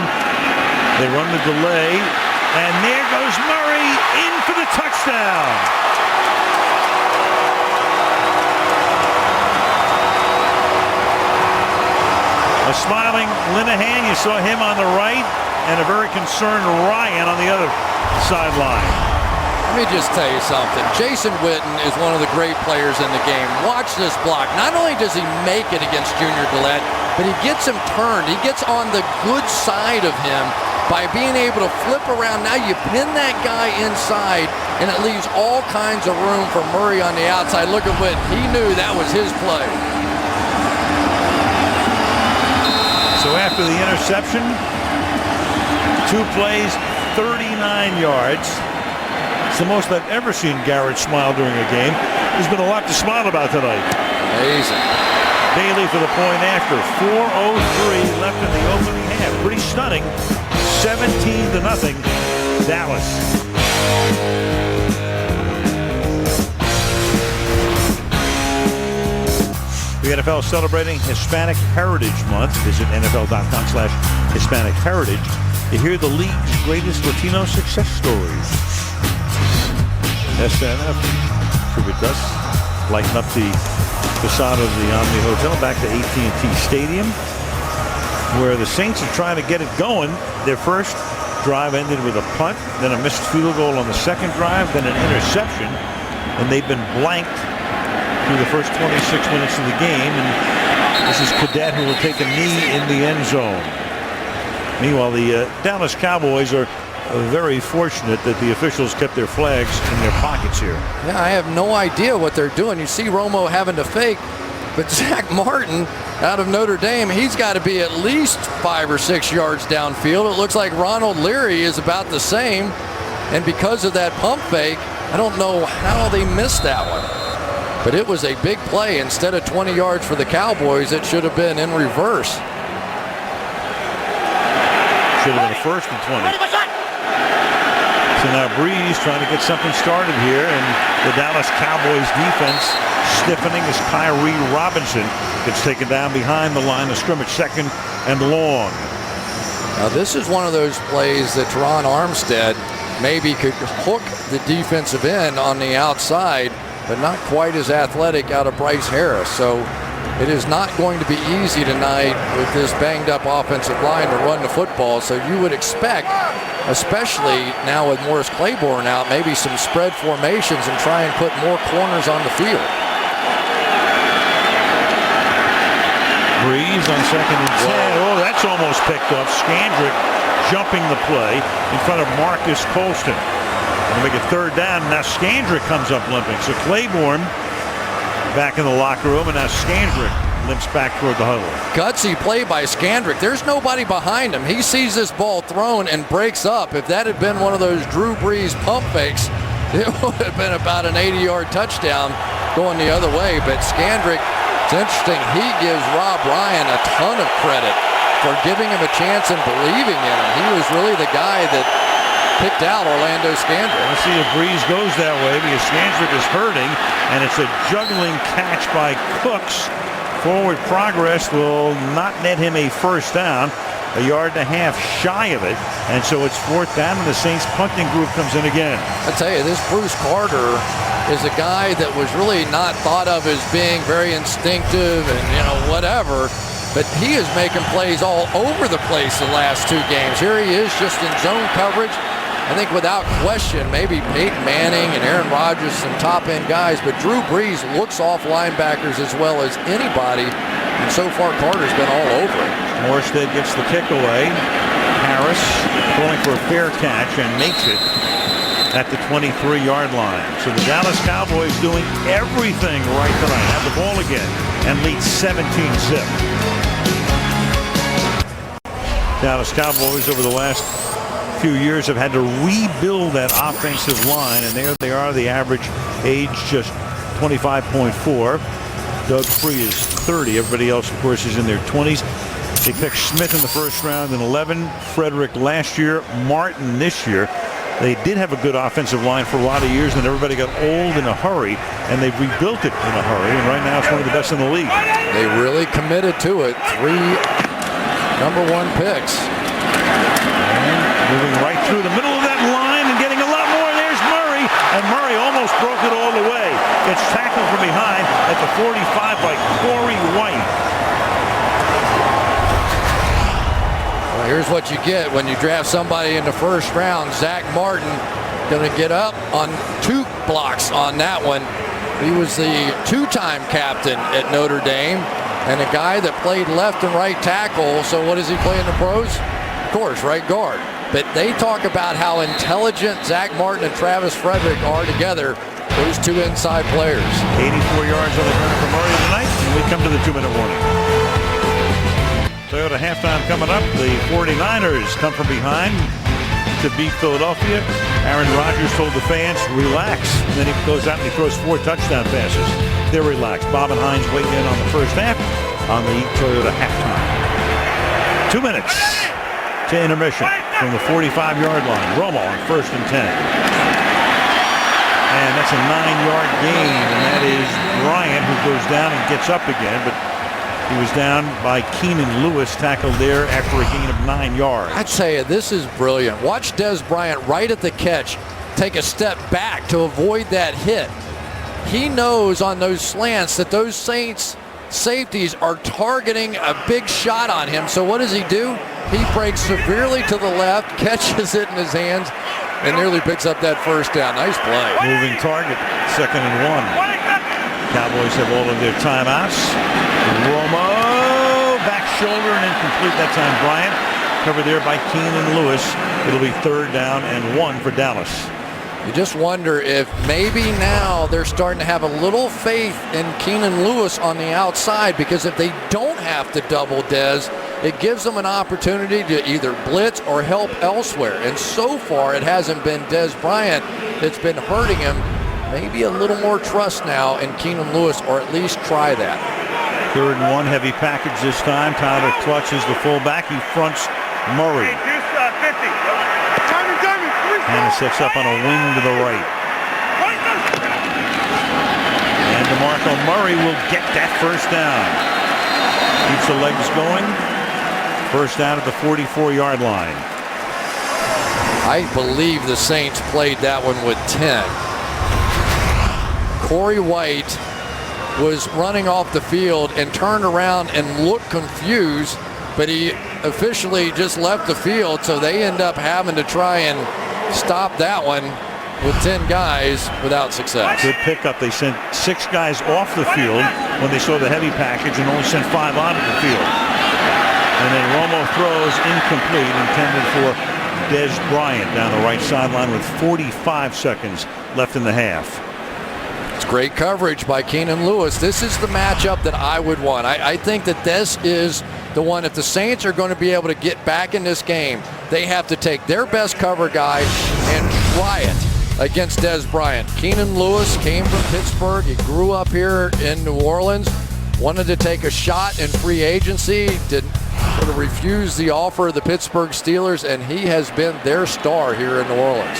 They run the delay, and there goes Murray in for the touchdown. A smiling Linehan, you saw him on the right, and a very concerned Ryan on the other sideline. Let me just tell you something. Jason Witten is one of the great players in the game. Watch this block. Not only does he make it against Junior Gillette, but he gets him turned. He gets on the good side of him by being able to flip around. Now you pin that guy inside, and it leaves all kinds of room for Murray on the outside. Look at Witten. He knew that was his play. So after the interception, 2 plays, 39 yards. It's the most I've ever seen Garrett smile during a game. There's been a lot to smile about tonight. Amazing. Bailey for the point after. 4:03 left in the opening half. Pretty stunning. 17-0 Dallas. The NFL celebrating Hispanic Heritage Month. Visit NFL.com/Hispanic Heritage to hear the league's greatest Latino success stories. SNF tribute us. Lighten up the facade of the Omni Hotel back to AT&T Stadium, where the Saints are trying to get it going. Their first drive ended with a punt, then a missed field goal on the second drive, then an interception, and they've been blanked through the first 26 minutes of the game. And this is Cadet, who will take a knee in the end zone. Meanwhile, the Dallas Cowboys are very fortunate that the officials kept their flags in their pockets here. Yeah, I have no idea what they're doing. You see Romo having to fake, but Zach Martin out of Notre Dame, he's got to be at least 5 or 6 yards downfield. It looks like Ronald Leary is about the same, and because of that pump fake, I don't know how they missed that one. But it was a big play. Instead of 20 yards for the Cowboys, it should have been in reverse. Should have been a first and 20. So now Breeze trying to get something started here, and the Dallas Cowboys defense stiffening as Kyrie Robinson gets taken down behind the line of scrimmage, 2nd and long. Now this is one of those plays that Teron Armstead maybe could hook the defensive end on the outside, but not quite as athletic out of Bryce Harris. So it is not going to be easy tonight with this banged up offensive line to run the football. So you would expect, especially now with Morris Claiborne out, maybe some spread formations and try and put more corners on the field. Breeze on 2nd and 10. Oh, that's almost picked up. Scandrick jumping the play in front of Marcus Colston. They'll make it third down. Now Scandrick comes up limping. So Claiborne back in the locker room, and now Scandrick limps back toward the huddle. Gutsy play by Scandrick. There's nobody behind him. He sees this ball thrown and breaks up. If that had been one of those Drew Brees pump fakes, it would have been about an 80-yard touchdown going the other way. But Scandrick, it's interesting, he gives Rob Ryan a ton of credit for giving him a chance and believing in him. He was really the guy that picked out Orlando Scandrick. Let's see if Brees goes that way because Scandrick is hurting, and it's a juggling catch by Cooks. Forward progress will not net him a first down. A yard and a half shy of it, and so it's fourth down, and the Saints punting group comes in again. I tell you, this Bruce Carter is a guy that was really not thought of as being very instinctive and whatever, but he is making plays all over the place the last two games. Here he is just in zone coverage. I think without question, maybe Peyton Manning and Aaron Rodgers, some top-end guys, but Drew Brees looks off linebackers as well as anybody, and so far Carter's been all over it. Morstead gets the kick away. Harris going for a fair catch and makes it at the 23-yard line. So the Dallas Cowboys doing everything right tonight. Have the ball again and lead 17-zip. Dallas Cowboys over the last few years have had to rebuild that offensive line, and there they are. The average age just 25.4. Doug Free is 30. Everybody else, of course, is in their 20s. They picked Smith in the first round in 11, Frederick last year, Martin this year. They did have a good offensive line for a lot of years, and everybody got old in a hurry, and they've rebuilt it in a hurry, and right now it's one of the best in the league. They really committed to it. 3 number 1 picks. And moving right through the middle of that line and getting a lot more. There's Murray, and Murray almost broke it all the way. Gets tackled from behind at the 45 by Corey White. Well, here's what you get when you draft somebody in the first round. Zach Martin going to get up on 2 blocks on that one. He was the 2-time captain at Notre Dame and a guy that played left and right tackle. So what does he play in the pros? Of course, right guard. But they talk about how intelligent Zach Martin and Travis Frederick are together, those 2 inside players. 84 yards on the ground for Murray tonight, and we come to the 2-minute warning. Toyota halftime coming up. The 49ers come from behind to beat Philadelphia. Aaron Rodgers told the fans, relax. And then he goes out and he throws 4 touchdown passes. They're relaxed. Bob and Hines waiting in on the first half on the Toyota halftime. 2 minutes to intermission from the 45-yard line. Romo on 1st and 10. And that's a 9-yard gain, and that is Bryant who goes down and gets up again, but he was down by Keenan Lewis, tackled there after a gain of 9 yards. I'd say this is brilliant. Watch Des Bryant right at the catch take a step back to avoid that hit. He knows on those slants that those Saints safeties are targeting a big shot on him. So what does he do? He breaks severely to the left, catches it in his hands, and nearly picks up that first down. Nice play. Moving target, 2nd and 1. Cowboys have all of their timeouts. Romo, back shoulder and incomplete that time. Bryant covered there by Keenan Lewis. It'll be 3rd down and 1 for Dallas. You just wonder if maybe now they're starting to have a little faith in Keenan Lewis on the outside, because if they don't have to double Dez, it gives them an opportunity to either blitz or help elsewhere. And so far, it hasn't been Dez Bryant that's been hurting him. Maybe a little more trust now in Keenan Lewis, or at least try that. 3rd and 1, heavy package this time. Tyler Clutch is the fullback. He fronts Murray. Hannah sets up on a wing to the right. And DeMarco Murray will get that first down. Keeps the legs going. First down at the 44-yard line. I believe the Saints played that one with 10. Corey White was running off the field and turned around and looked confused, but he officially just left the field, so they end up having to try and stop that one with 10 guys without success. Good pickup. They sent 6 guys off the field when they saw the heavy package and only sent 5 onto the field. And then Romo throws incomplete, intended for Des Bryant down the right sideline with 45 seconds left in the half. It's great coverage by Keenan Lewis. This is the matchup that I would want. I think that this is the one. If the Saints are going to be able to get back in this game, they have to take their best cover guy and try it against Des Bryant. Keenan Lewis came from Pittsburgh. He grew up here in New Orleans. Wanted to take a shot in free agency. Didn't sort of refuse the offer of the Pittsburgh Steelers, and he has been their star here in New Orleans.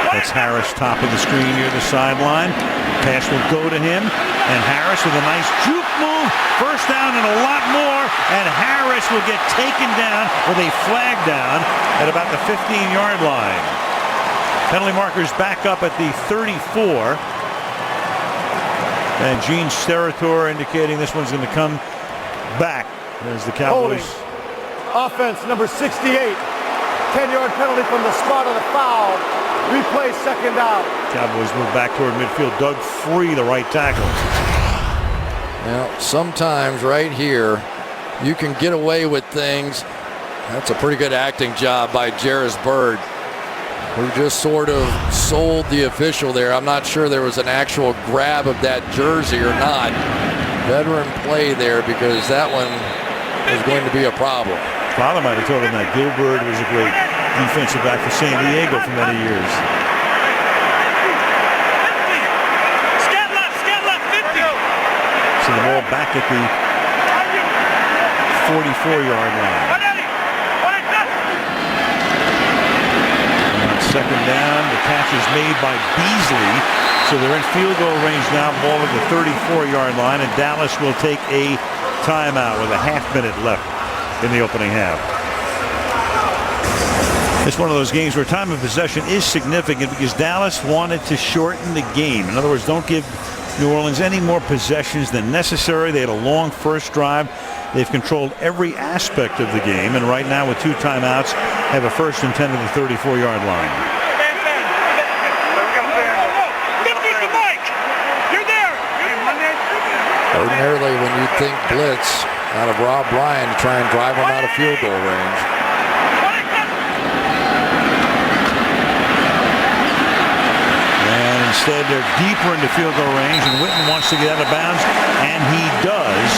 That's Harris top of the screen near the sideline. Pass will go to him, and Harris with a nice juke move. First down and a lot more, and Harris will get taken down with a flag down at about the 15-yard line. Penalty markers back up at the 34. And Gene Steratore indicating this one's going to come back as the Cowboys. Offense number 68. 10-yard penalty from the spot of the foul. Replay second down. Cowboys move back toward midfield. Doug Free, the right tackle. Now, sometimes right here, you can get away with things. That's a pretty good acting job by Jarris Byrd, who just sort of sold the official there. I'm not sure there was an actual grab of that jersey or not. Veteran play there, because that one is going to be a problem. Father might have told him that Gilbert was a great defensive back for San Diego for many years. Scat left, 50. So the ball back at the 44-yard line. On second down, the catch is made by Beasley. So they're in field goal range now. Ball at the 34-yard line, and Dallas will take a timeout with a half-minute left in the opening half. It's one of those games where time of possession is significant because Dallas wanted to shorten the game. In other words, don't give New Orleans any more possessions than necessary. They had a long first drive. They've controlled every aspect of the game, and right now with 2 timeouts have a 1st and 10 at the 34-yard line. Ordinarily, when you think blitz out of Rob Ryan to try and drive him out of field goal range. And instead, they're deeper into field goal range, and Witten wants to get out of bounds, and he does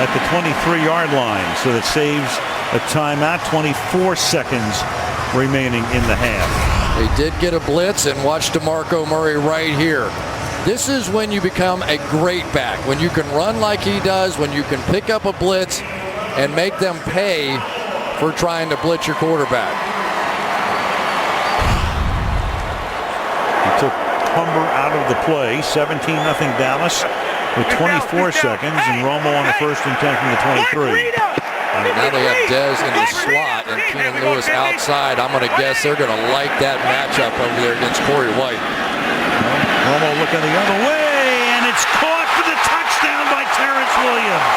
at the 23-yard line. So that saves a timeout. 24 seconds remaining in the half. They did get a blitz, and watch DeMarco Murray right here. This is when you become a great back, when you can run like he does, when you can pick up a blitz and make them pay for trying to blitz your quarterback. He took Humber out of the play. 17-0 Dallas with 24 seconds, and Romo on the 1st and 10 from the 23. Now they have Dez in the slot and Keenan Lewis outside. I'm going to guess they're going to like that matchup over there against Corey White. Romo looking the other way, and it's caught for the touchdown by Terrence Williams.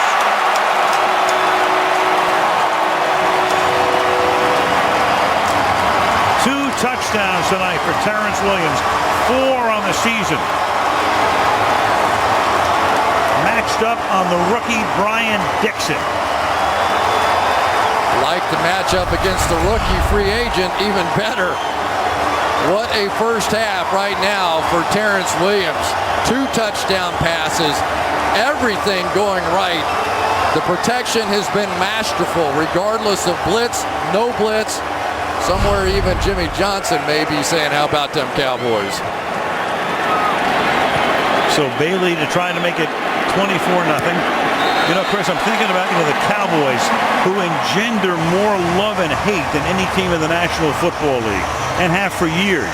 Two touchdowns tonight for Terrence Williams, 4 on the season. Matched up on the rookie Brian Dixon. Like the matchup against the rookie free agent even better. What a first half right now for Terrence Williams. 2 touchdown passes, everything going right. The protection has been masterful regardless of blitz, no blitz. Somewhere even Jimmy Johnson may be saying, how about them Cowboys? So Bailey to try to make it 24-0. You know, Chris, I'm thinking about the Cowboys, who engender more love and hate than any team in the National Football League, and have for years.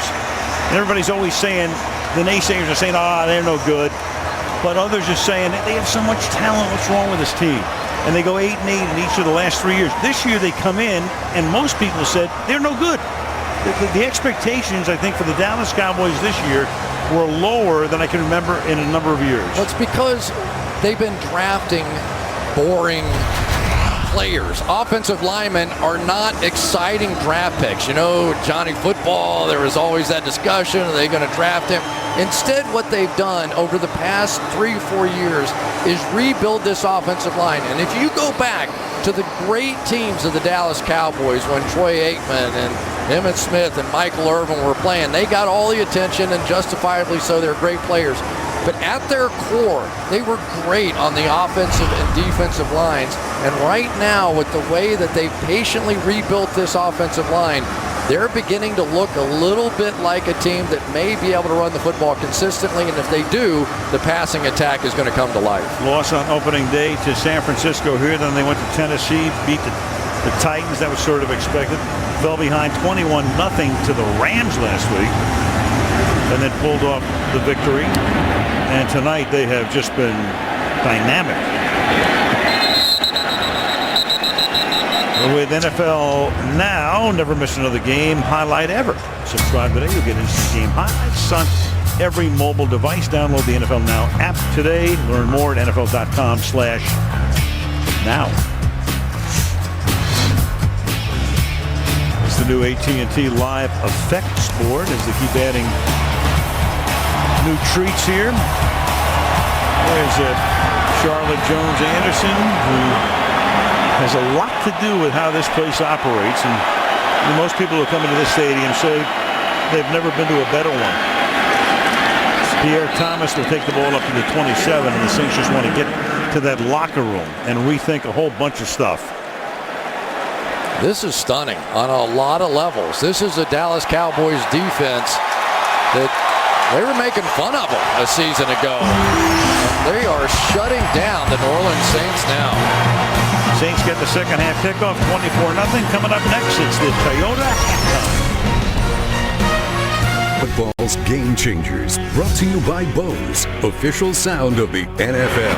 And everybody's always saying, the naysayers are saying, they're no good. But others are saying, they have so much talent, what's wrong with this team? And they go 8-8 in each of the last 3 years. This year they come in, and most people said, they're no good. The expectations, I think, for the Dallas Cowboys this year were lower than I can remember in a number of years. Well, it's because they've been drafting boring players. Offensive linemen are not exciting draft picks. You know, Johnny Football, there was always that discussion, are they going to draft him? Instead, what they've done over the past 3-4 years is rebuild this offensive line. And if you go back to the great teams of the Dallas Cowboys when Troy Aikman and Emmitt Smith and Michael Irvin were playing, they got all the attention, and justifiably so. They're great players. But at their core, they were great on the offensive and defensive lines. And right now, with the way that they've patiently rebuilt this offensive line, they're beginning to look a little bit like a team that may be able to run the football consistently. And if they do, the passing attack is going to come to life. Loss on opening day to San Francisco here. Then they went to Tennessee, beat the Titans. That was sort of expected. Fell behind 21-0 to the Rams last week, and then pulled off the victory. And tonight they have just been dynamic. With NFL Now, never miss another game highlight ever. Subscribe today. You'll get instant game highlights on every mobile device. Download the NFL Now app today. Learn more at NFL.com/now. It's the new AT&T Live Effects board as they keep adding new treats here. There's Charlotte Jones Anderson, who has a lot to do with how this place operates. And most people who come into this stadium say they've never been to a better one. Pierre Thomas will take the ball up to the 27, and the Saints just want to get to that locker room and rethink a whole bunch of stuff. This is stunning on a lot of levels. This is a Dallas Cowboys defense that they were making fun of them a season ago. They are shutting down the New Orleans Saints now. Saints get the second half kickoff, 24-0. Coming up next, it's the Toyota halftime. Football's Game Changers, brought to you by Bose, official sound of the NFL.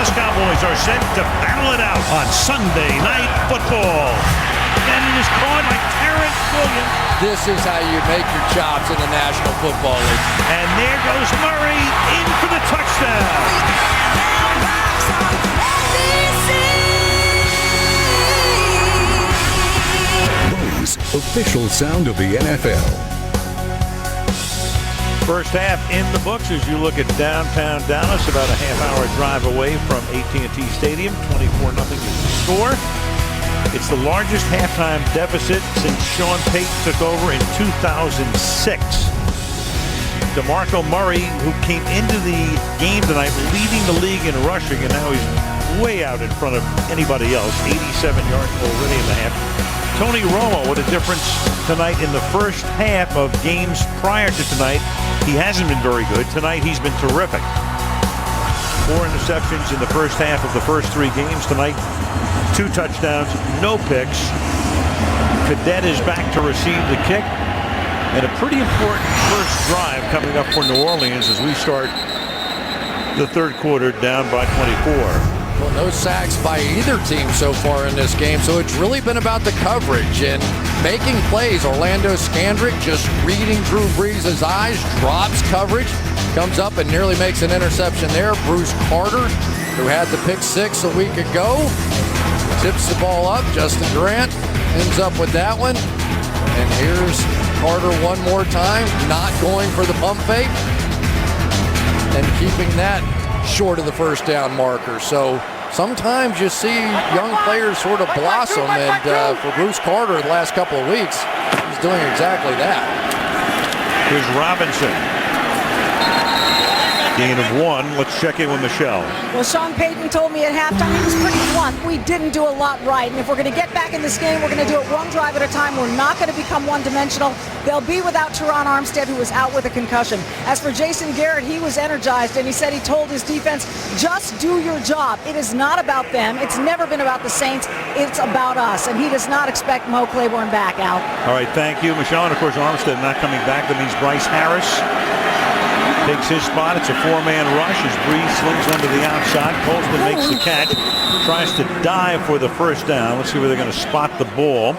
Cowboys are set to battle it out on Sunday Night Football. And it is caught by Terrence Williams. This is how you make your chops in the National Football League. And there goes Murray in for the touchdown. Bose, official sound of the NFL. First half in the books as you look at downtown Dallas, about a half-hour drive away from AT&T Stadium. 24-0 is the score. It's the largest halftime deficit since Sean Payton took over in 2006. DeMarco Murray, who came into the game tonight leading the league in rushing, and now he's way out in front of anybody else. 87 yards already in the half. Tony Romo, what a difference tonight in the first half of games prior to tonight. He hasn't been very good. Tonight he's been terrific. 4 interceptions in the first half of the first 3 games. Tonight, 2 touchdowns, no picks. Cadet is back to receive the kick. And a pretty important first drive coming up for New Orleans as we start the third quarter down by 24. Well, no sacks by either team so far in this game, so it's really been about the coverage and making plays. Orlando Scandrick just reading Drew Brees' eyes, drops coverage, comes up and nearly makes an interception there. Bruce Carter, who had the pick 6 a week ago, tips the ball up. Justin Grant ends up with that one. And here's Carter one more time, not going for the pump fake and keeping that short of the first down marker. So sometimes you see young players sort of blossom, and for Bruce Carter the last couple of weeks, he's doing exactly that. Here's Robinson. Gain of 1. Let's check in with Michelle. Well, Sean Payton told me at halftime he was pretty blunt. We didn't do a lot right, and if we're going to get back in this game, we're going to do it one drive at a time. We're not going to become one-dimensional. They'll be without Teron Armstead, who was out with a concussion. As for Jason Garrett, he was energized, and he said he told his defense, just do your job. It is not about them. It's never been about the Saints. It's about us, and he does not expect Mo Claiborne back out. All right, thank you, Michelle. And, of course, Armstead not coming back. That means Bryce Harris takes his spot. It's a 4-man rush as Brees slings one to the outside. Colston makes the catch, tries to dive for the first down. Let's see where they're going to spot the ball.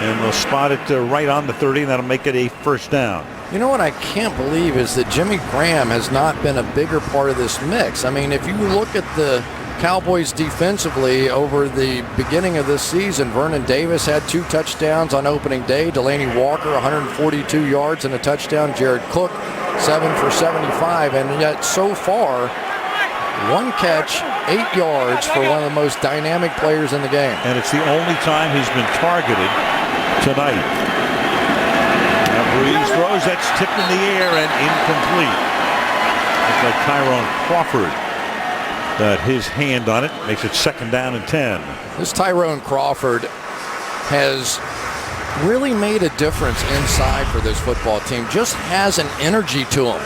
And they'll spot it right on the 30, and that'll make it a first down. You know what I can't believe is that Jimmy Graham has not been a bigger part of this mix. I mean, if you look at the Cowboys defensively over the beginning of this season, Vernon Davis had 2 touchdowns on opening day. Delaney Walker, 142 yards and a touchdown. Jared Cook, 7 for 75. And yet so far, 1 catch, 8 yards for one of the most dynamic players in the game. And it's the only time he's been targeted tonight. Now Breeze throws, that's tipped in the air and incomplete. Looks like Tyrone Crawford got his hand on it. Makes it 2nd down and 10. This Tyrone Crawford has really made a difference inside for this football team. Just has an energy to him.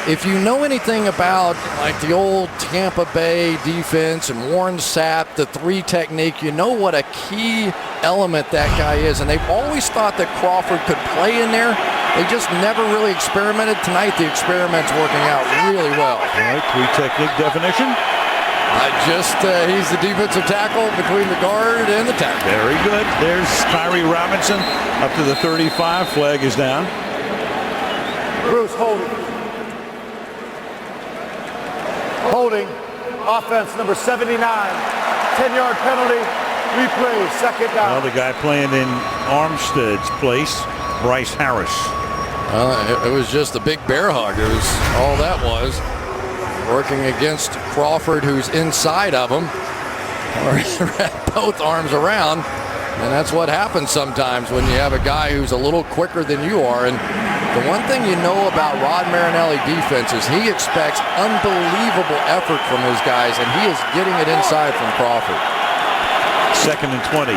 If you know anything about like the old Tampa Bay defense and Warren Sapp, the 3 technique, you know what a key element that guy is. And they've always thought that Crawford could play in there. They just never really experimented. Tonight the experiment's working out really well. All right, 3 technique definition. He's the defensive tackle between the guard and the tackle. Very good. There's Kyrie Robinson up to the 35. Flag is down. Bruce holding. Holding. Offense number 79. 10-yard penalty. Replay. 2nd down. Well, the guy playing in Armstead's place, Bryce Harris. It was just a big bear hug. It was all that was. Working against Crawford, who's inside of him, or both arms around, and that's what happens sometimes when you have a guy who's a little quicker than you are. And the one thing you know about Rod Marinelli defense is he expects unbelievable effort from his guys, and he is getting it inside from Crawford. 2nd and 20.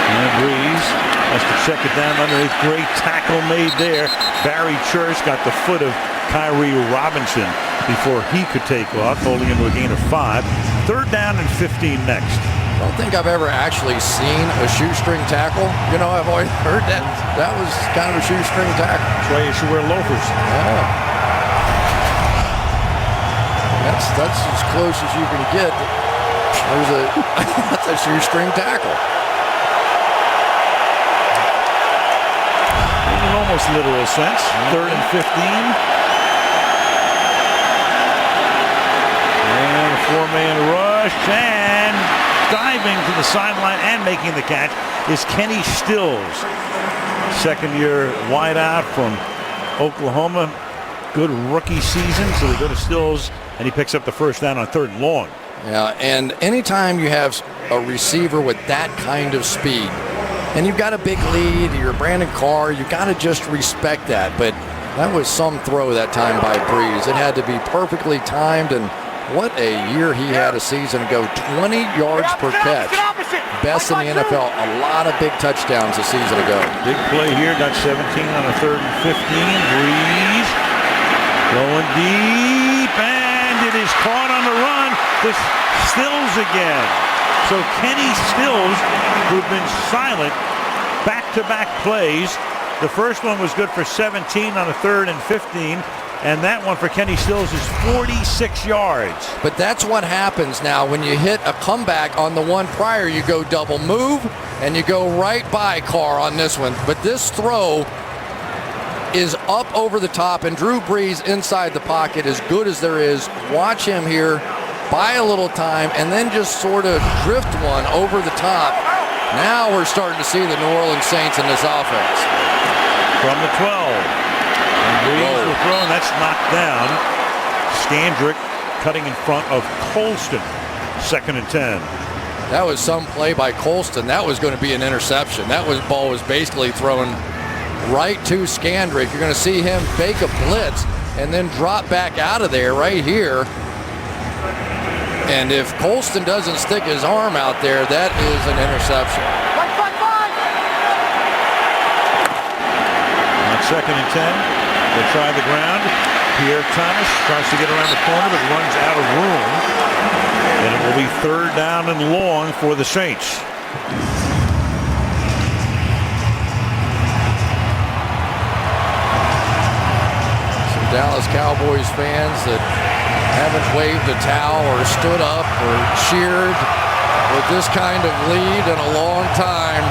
And Breeze has to check it down underneath. Great tackle made there. Barry Church got the foot of Kyrie Robinson before he could take off, holding him to a gain of 5. 3rd down and 15 next. I don't think I've ever actually seen a shoestring tackle. You know, I've always heard that that was kind of a shoestring tackle. That's why you should wear loafers. Yeah. That's as close as you can get. That's a shoestring tackle. In an almost literal sense. 3rd and 15. And a 4-man rush, and diving to the sideline and making the catch is Kenny Stills. 2nd-year wideout from Oklahoma. Good rookie season, so they go to Stills, and he picks up the 1st down on 3rd and long. Yeah, and anytime you have a receiver with that kind of speed, and you've got a big lead, you're Brandon Carr, you got to just respect that. But that was some throw that time by Breeze. It had to be perfectly timed, and what a year he had a season ago. 20 yards per catch. Best in the NFL. A lot of big touchdowns a season ago. Big play here. Got 17 on a 3rd and 15. Breeze going deep, and it is caught on the run. This Stills again. So Kenny Stills, who'd been silent, back-to-back plays. The first one was good for 17 on a 3rd and 15. And that one for Kenny Stills is 46 yards. But that's what happens now when you hit a comeback on the one prior. You go double move, and you go right by Carr on this one. But this throw is up over the top, and Drew Brees inside the pocket, as good as there is. Watch him here, buy a little time, and then just sort of drift one over the top. Now we're starting to see the New Orleans Saints in this offense. From the 12. Breeze will throw, and that's knocked down. Scandrick cutting in front of Colston. 2nd and 10. That was some play by Colston. That was going to be an interception. That ball was basically thrown right to Scandrick. You're going to see him fake a blitz and then drop back out of there right here. And if Colston doesn't stick his arm out there, that is an interception. On 2nd and 10. They try the ground. Pierre Thomas tries to get around the corner, but runs out of room. And it will be 3rd down and long for the Saints. Some Dallas Cowboys fans that haven't waved a towel or stood up or cheered with this kind of lead in a long time,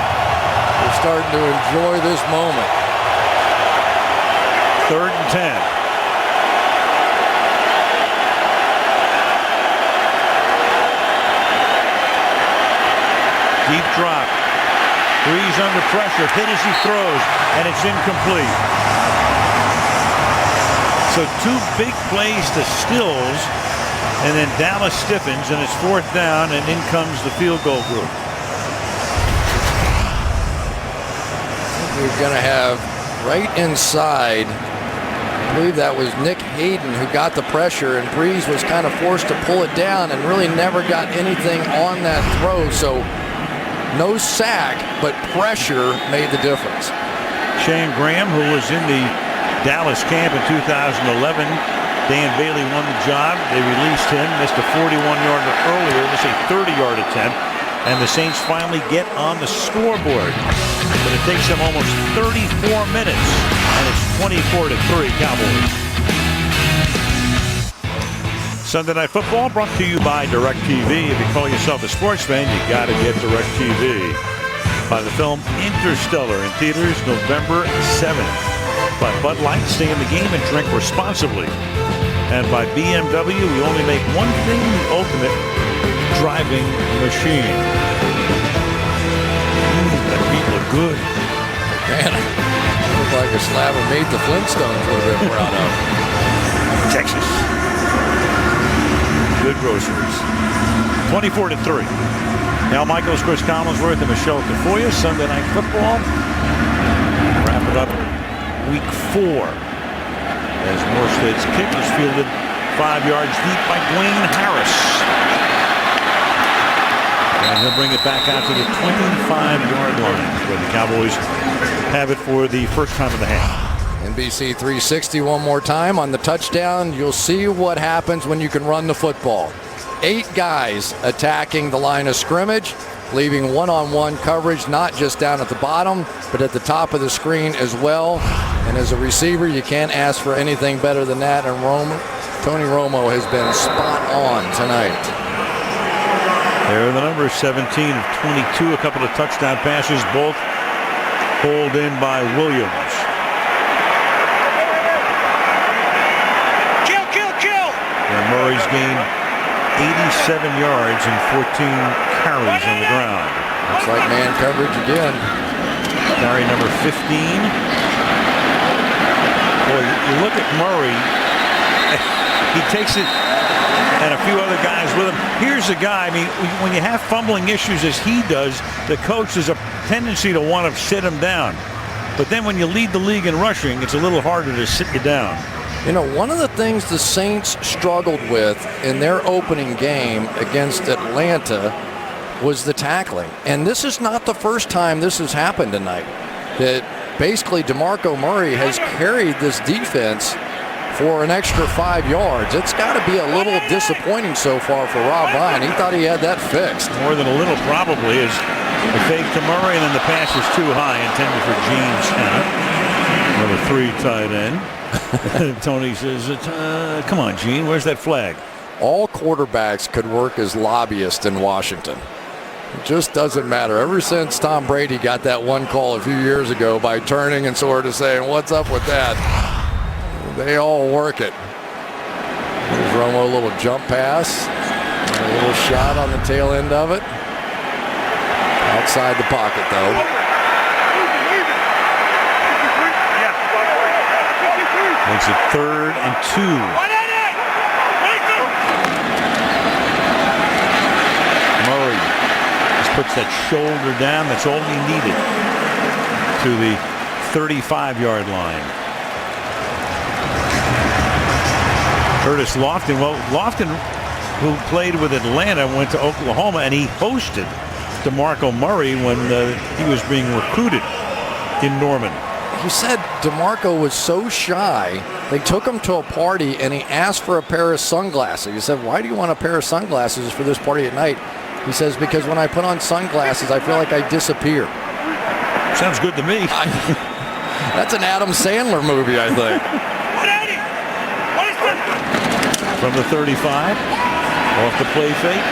we're starting to enjoy this moment. 3rd and 10. Deep drop. Breeze under pressure. Hit as he throws, and it's incomplete. So 2 big plays to Stills, and then Dallas stiffens, and it's 4th down, and in comes the field goal group. We're going to have right inside, I believe that was Nick Hayden who got the pressure, and Breeze was kind of forced to pull it down and really never got anything on that throw. So no sack, but pressure made the difference. Shane Graham, who was in the Dallas camp in 2011, Dan Bailey won the job. They released him, missed a 41-yarder earlier. This is a 30-yard attempt, and the Saints finally get on the scoreboard. But it takes them almost 34 minutes, and it's 24-3 Cowboys. Sunday Night Football brought to you by DirecTV. If you call yourself a sports fan, you got to get DirecTV. By the film Interstellar in theaters November 7th. By Bud Light, stay in the game and drink responsibly. And by BMW, we only make one thing the ultimate driving machine. That meat look good. Man, it looked like a slab of meat the Flintstones would have been proud of. Texas. Good groceries. 24-3. Now Michaels, Chris Collinsworth, and Michelle Tafoya. Sunday Night Football. Wrap it up week 4. As Morstead's kick is fielded 5 yards deep by Dwayne Harris. And he'll bring it back out to the 25-yard line, where the Cowboys have it for the first time of the half. NBC 360 one more time on the touchdown. You'll see what happens when you can run the football. 8 guys attacking the line of scrimmage, leaving one-on-one coverage, not just down at the bottom, but at the top of the screen as well. And as a receiver, you can't ask for anything better than that. And Tony Romo has been spot on tonight. There are the numbers, 17 of 22, a couple of touchdown passes, both pulled in by Williams. And Murray's gained 87 yards and 14 carries on the ground. Looks like man coverage again. Carry number 15. Boy, you look at Murray. He takes it, and a few other guys with him. Here's a guy, I mean, when you have fumbling issues as he does, the coach has a tendency to want to sit him down. But then when you lead the league in rushing, it's a little harder to sit you down. You know, one of the things the Saints struggled with in their opening game against Atlanta was the tackling. And this is not the first time this has happened tonight. That basically DeMarco Murray has carried this defense for an extra 5 yards. It's got to be a little disappointing so far for Rob Ryan. He thought he had that fixed. More than a little, probably, as the fake to Murray, and then the pass is too high, intended for James Hanna. Number 3 tight end. Tony says, come on, Gene, where's that flag? All quarterbacks could work as lobbyists in Washington. It just doesn't matter. Ever since Tom Brady got that one call a few years ago by turning and sort of saying, what's up with that? They all work it. There's Romo, a little jump pass. A little shot on the tail end of it. Outside the pocket, though. Makes it 3rd and 2. Murray just puts that shoulder down. That's all he needed to the 35-yard line. Curtis Lofton. Well, Lofton, who played with Atlanta, went to Oklahoma, and he hosted DeMarco Murray when he was being recruited in Norman. He said DeMarco was so shy, they took him to a party and he asked for a pair of sunglasses. He said, why do you want a pair of sunglasses for this party at night? He says, because when I put on sunglasses, I feel like I disappear. Sounds good to me. That's an Adam Sandler movie, I think. From the 35, off the play fake.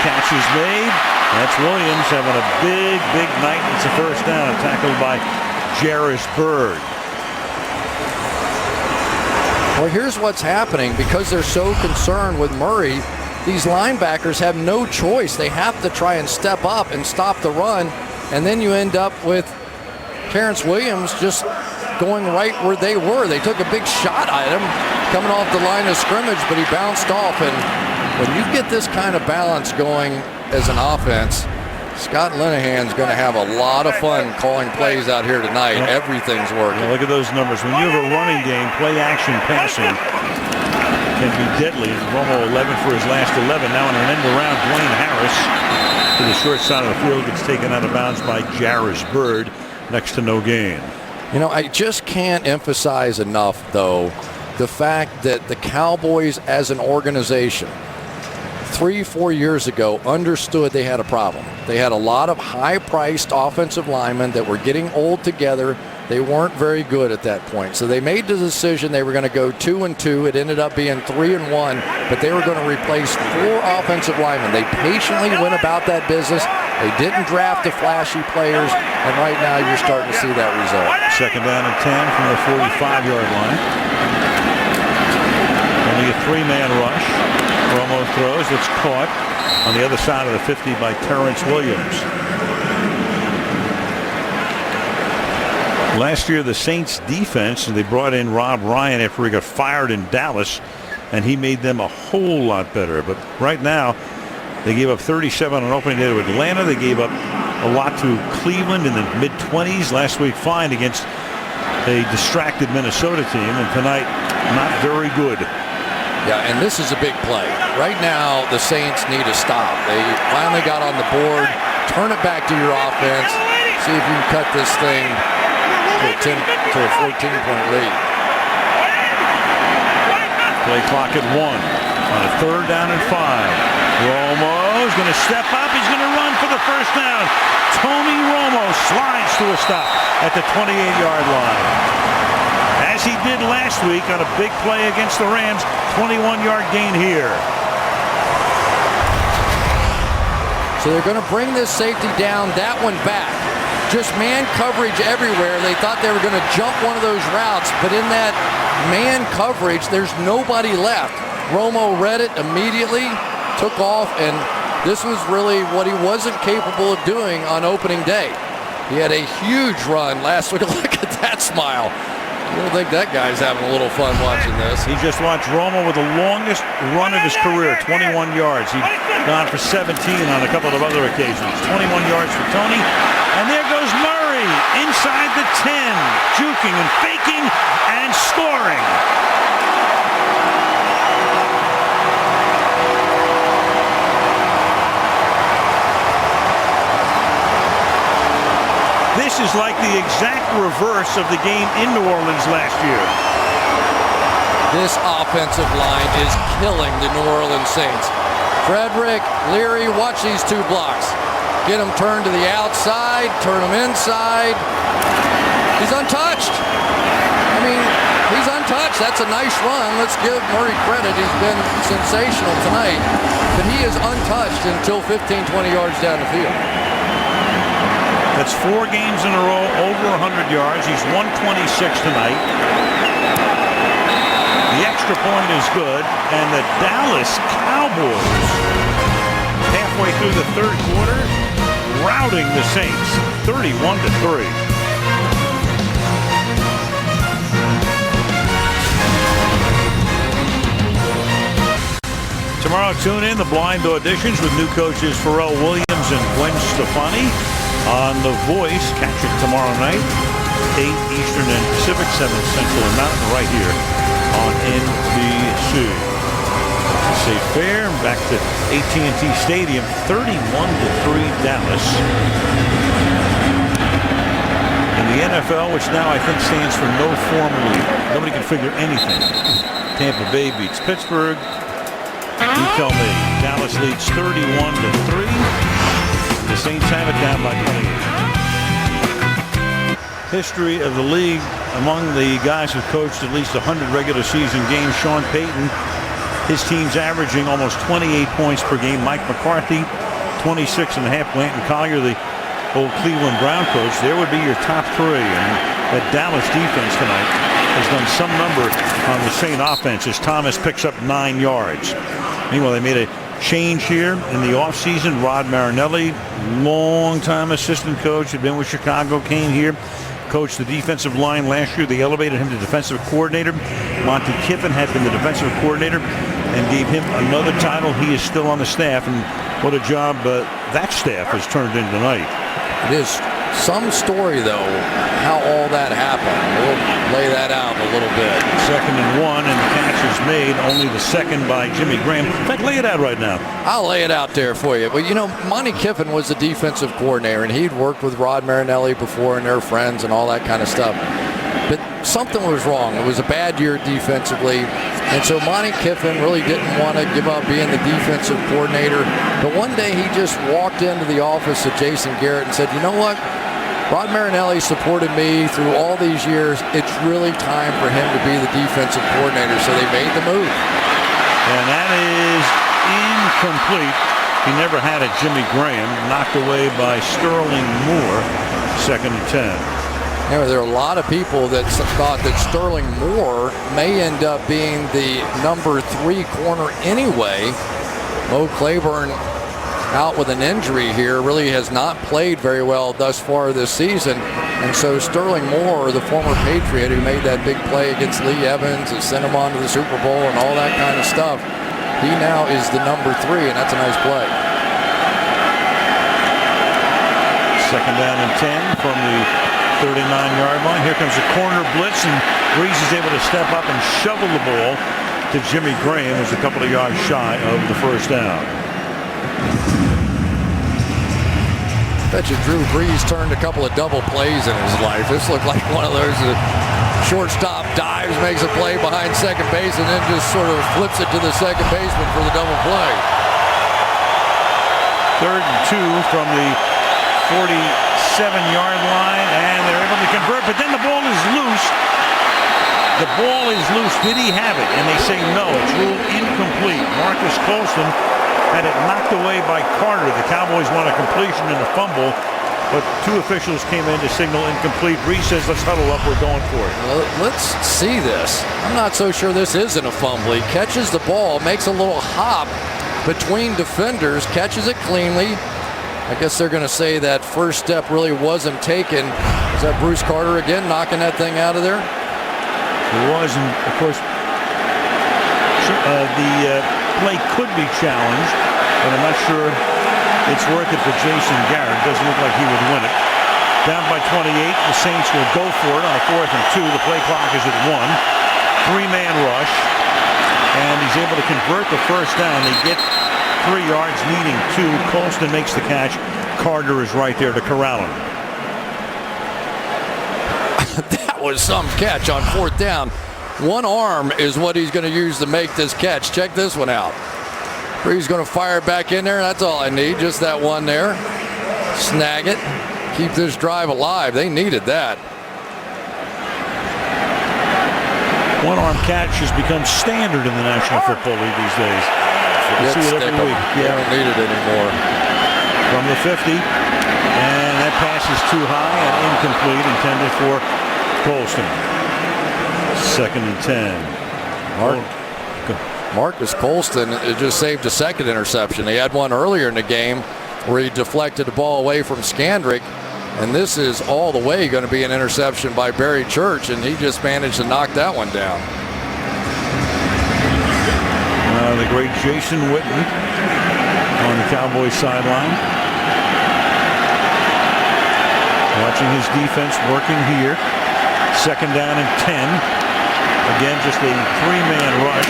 catch is made. That's Williams having a big night. It's a first down, tackled by Jairus Byrd. Well, here's what's happening. Because they're so concerned with Murray, these linebackers have no choice. They have to try and step up and stop the run, and then you end up with Terrence Williams just going right where they were. They took a big shot at him coming off the line of scrimmage, but he bounced off. And when you get this kind of balance going as an offense, Scott Linehan's going to have a lot of fun calling plays out here tonight. Everything's working. Look at those numbers. When you have a running game, play action passing can be deadly. Romo 11 for his last 11. Now in an end around, Dwayne Harris to the short side of the field gets taken out of bounds by Jairus Byrd. Next to no gain. You know, I just can't emphasize enough, though, the fact that the Cowboys as an organization 3-4 years ago understood they had a problem. They had a lot of high-priced offensive linemen that were getting old together. They weren't very good at that point. So they made the decision they were going to go 2-2. It ended up being 3-1, but they were going to replace 4 offensive linemen. They patiently went about that business. They didn't draft the flashy players, and right now you're starting to see that result. Second down and 10 from the 45-yard line. Only a 3-man rush. Romo throws. It's caught on the other side of the 50 by Terrence Williams. Last year, the Saints defense, they brought in Rob Ryan after he got fired in Dallas, and he made them a whole lot better. But right now, they gave up 37 on opening day to Atlanta. They gave up a lot to Cleveland in the mid-20s. Last week, fine against a distracted Minnesota team, and tonight, not very good. Yeah, and this is a big play. Right now, the Saints need a stop. They finally got on the board. Turn it back to your offense. See if you can cut this thing to a 14-point lead. Play clock at 1 on a third down and 5. Romo's going to step up. He's going to run for the first down. Tony Romo slides to a stop at the 28-yard line. As he did last week on a big play against the Rams, 21-yard gain here. So they're going to bring this safety down, that one back. Just man coverage everywhere. They thought they were going to jump one of those routes, but in that man coverage, there's nobody left. Romo read it immediately, took off, and this was really what he wasn't capable of doing on opening day. He had a huge run last week. Look at that smile. I don't think that guy's having a little fun watching this. He just watched Romo with the longest run of his career, 21 yards. He'd gone for 17 on a couple of other occasions. 21 yards for Tony. And there goes Murray inside the 10, juking and faking and scoring. This is like the exact reverse of the game in New Orleans last year. This offensive line is killing the New Orleans Saints. Frederick, Leary, watch these 2 blocks. Get him turned to the outside, turn him inside. He's untouched. I mean, he's untouched. That's a nice run. Let's give Murray credit. He's been sensational tonight. But he is untouched until 15, 20 yards down the field. That's 4 games in a row over 100 yards. He's 126 tonight. The extra point is good. And the Dallas Cowboys, halfway through the third quarter, routing the Saints 31-3. Tomorrow, tune in the blind auditions with new coaches Pharrell Williams and Gwen Stefani on The Voice. Catch it tomorrow night, 8 Eastern and Pacific, 7 Central and Mountain, right here on NBC. Say fair, back to AT&T Stadium, 31-3 Dallas. In the NFL, which now I think stands for no formal league. Nobody can figure anything. Tampa Bay beats Pittsburgh. You tell me. Dallas leads 31-3. The Saints have it down by 28. History of the league among the guys who coached at least 100 regular season games. Sean Payton, His team's averaging almost 28 points per game. Mike McCarthy, 26.5. Blanton Collier, the old Cleveland Brown coach. There would be your top three. And that Dallas defense tonight has done some number on the Saint offense as Thomas picks up 9 yards. Meanwhile, they made a change here in the offseason. Rod Marinelli, longtime assistant coach, had been with Chicago, came here, coached the defensive line last year. They elevated him to defensive coordinator. Monty Kiffin had been the defensive coordinator and gave him another title. He is still on the staff, and what a job that staff has turned in tonight. It is some story, though, how all that happened. We'll lay that out a little bit. 2nd and 1, and the catch is made, only the second by Jimmy Graham. In fact, lay it out right now. I'll lay it out there for you. But, you know, Monty Kiffin was the defensive coordinator, and he'd worked with Rod Marinelli before, and they're friends and all that kind of stuff. But something was wrong. It was a bad year defensively. And so Monty Kiffin really didn't want to give up being the defensive coordinator. But one day he just walked into the office of Jason Garrett and said, you know what? Rod Marinelli supported me through all these years. It's really time for him to be the defensive coordinator. So they made the move. And that is incomplete. He never had it. Jimmy Graham knocked away by Sterling Moore. 2nd and 10. There are a lot of people that thought that Sterling Moore may end up being the number 3 corner anyway. Mo Claiborne out with an injury here, really has not played very well thus far this season. And so Sterling Moore, the former Patriot who made that big play against Lee Evans and sent him on to the Super Bowl and all that kind of stuff, he now is the number 3, and that's a nice play. 2nd down and 10 from the 39-yard line. Here comes a corner blitz, and Breeze is able to step up and shovel the ball to Jimmy Graham, who's a couple of yards shy of the first down. Bet you Drew Brees turned a couple of double plays in his life. This looked like one of those shortstop dives, makes a play behind second base, and then just sort of flips it to the second baseman for the double play. 3rd and 2 from the 47-yard line, and they're able to convert, but then the ball is loose. The ball is loose. Did he have it? And they say no. It's ruled incomplete. Marcus Colston had it knocked away by Carter. The Cowboys want a completion and a fumble, but 2 officials came in to signal incomplete. Brees says, let's huddle up. We're going for it. Well, let's see this. I'm not so sure this isn't a fumble. He catches the ball, makes a little hop between defenders, catches it cleanly. I guess they're going to say that first step really wasn't taken. Is that Bruce Carter again knocking that thing out of there? It was, and of course, the play could be challenged, but I'm not sure it's worth it for Jason Garrett. It doesn't look like he would win it. Down by 28, the Saints will go for it on a 4th and 2. The play clock is at 1. 3-man rush, and he's able to convert the first down. They get 3 yards, needing 2. Colston makes the catch. Carter is right there to corral him. That was some catch on 4th down. One arm is what he's going to use to make this catch. Check this one out. He's going to fire it back in there. That's all I need. Just that one there. Snag it. Keep this drive alive. They needed that. One-arm catch has become standard in the National Football League these days. You see it every week. Yeah, don't need it anymore. From the 50, and that pass is too high and incomplete, intended for Colston. 2nd and 10. Marcus Colston just saved a second interception. He had one earlier in the game where he deflected the ball away from Skandrick, and this is all the way going to be an interception by Barry Church, and he just managed to knock that one down. The great Jason Witten on the Cowboys sideline, watching his defense working here. 2nd down and 10. Again, just a 3-man rush,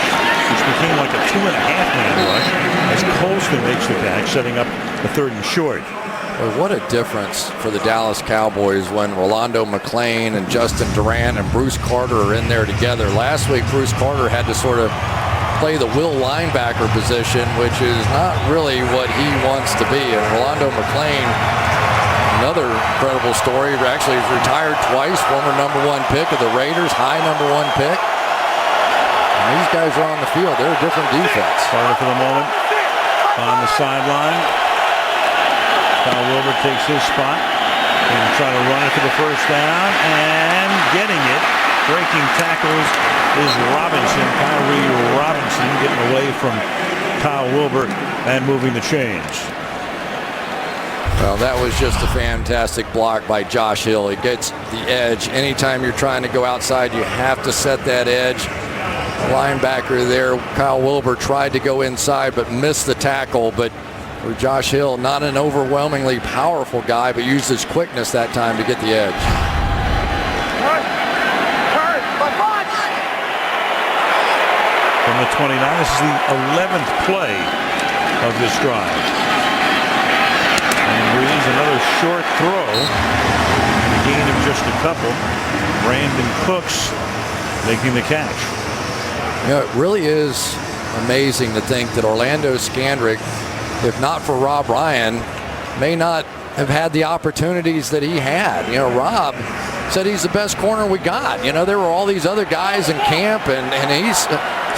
which became like a 2.5-man rush as Colston makes the catch, setting up the 3rd and short. Well, what a difference for the Dallas Cowboys when Rolando McClain and Justin Durant and Bruce Carter are in there together. Last week, Bruce Carter had to sort of play the will linebacker position, which is not really what he wants to be. And Rolando McClain, another incredible story. Actually, he's retired twice, former #1 pick of the Raiders, high #1 pick. When these guys are on the field, they're a different defense. Carter for the moment on the sideline. Kyle Wilbur takes his spot and try to run it for the first down, and getting it, breaking tackles is Robinson. Kyrie Robinson getting away from Kyle Wilbur and moving the chains. Well, that was just a fantastic block by Josh Hill. He gets the edge. Anytime you're trying to go outside, you have to set that edge. Linebacker there, Kyle Wilbur, tried to go inside but missed the tackle. But for Josh Hill, not an overwhelmingly powerful guy, but used his quickness that time to get the edge. From the 29, this is the 11th play of this drive. And Breeze, another short throw. A gain of just a couple. Brandon Cooks making the catch. You know, it really is amazing to think that Orlando Scandrick, if not for Rob Ryan, may not have had the opportunities that he had. You know, Rob said he's the best corner we got. You know, there were all these other guys in camp, and he's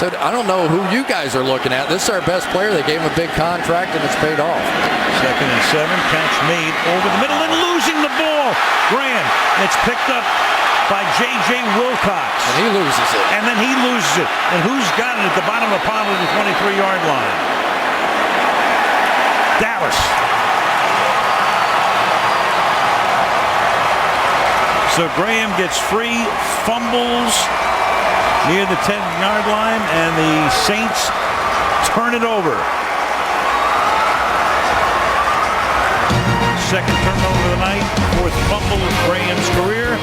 said, I don't know who you guys are looking at. This is our best player. They gave him a big contract, and it's paid off. 2nd and 7, catch made over the middle and losing the ball. Graham, it's picked up by J.J. Wilcox. And he loses it. And then he loses it. And who's got it at the bottom of the pile of the 23-yard line? Dallas. So Graham gets free, fumbles near the 10-yard line, and the Saints turn it over. Second turnover of the night, 4th fumble of Graham's career.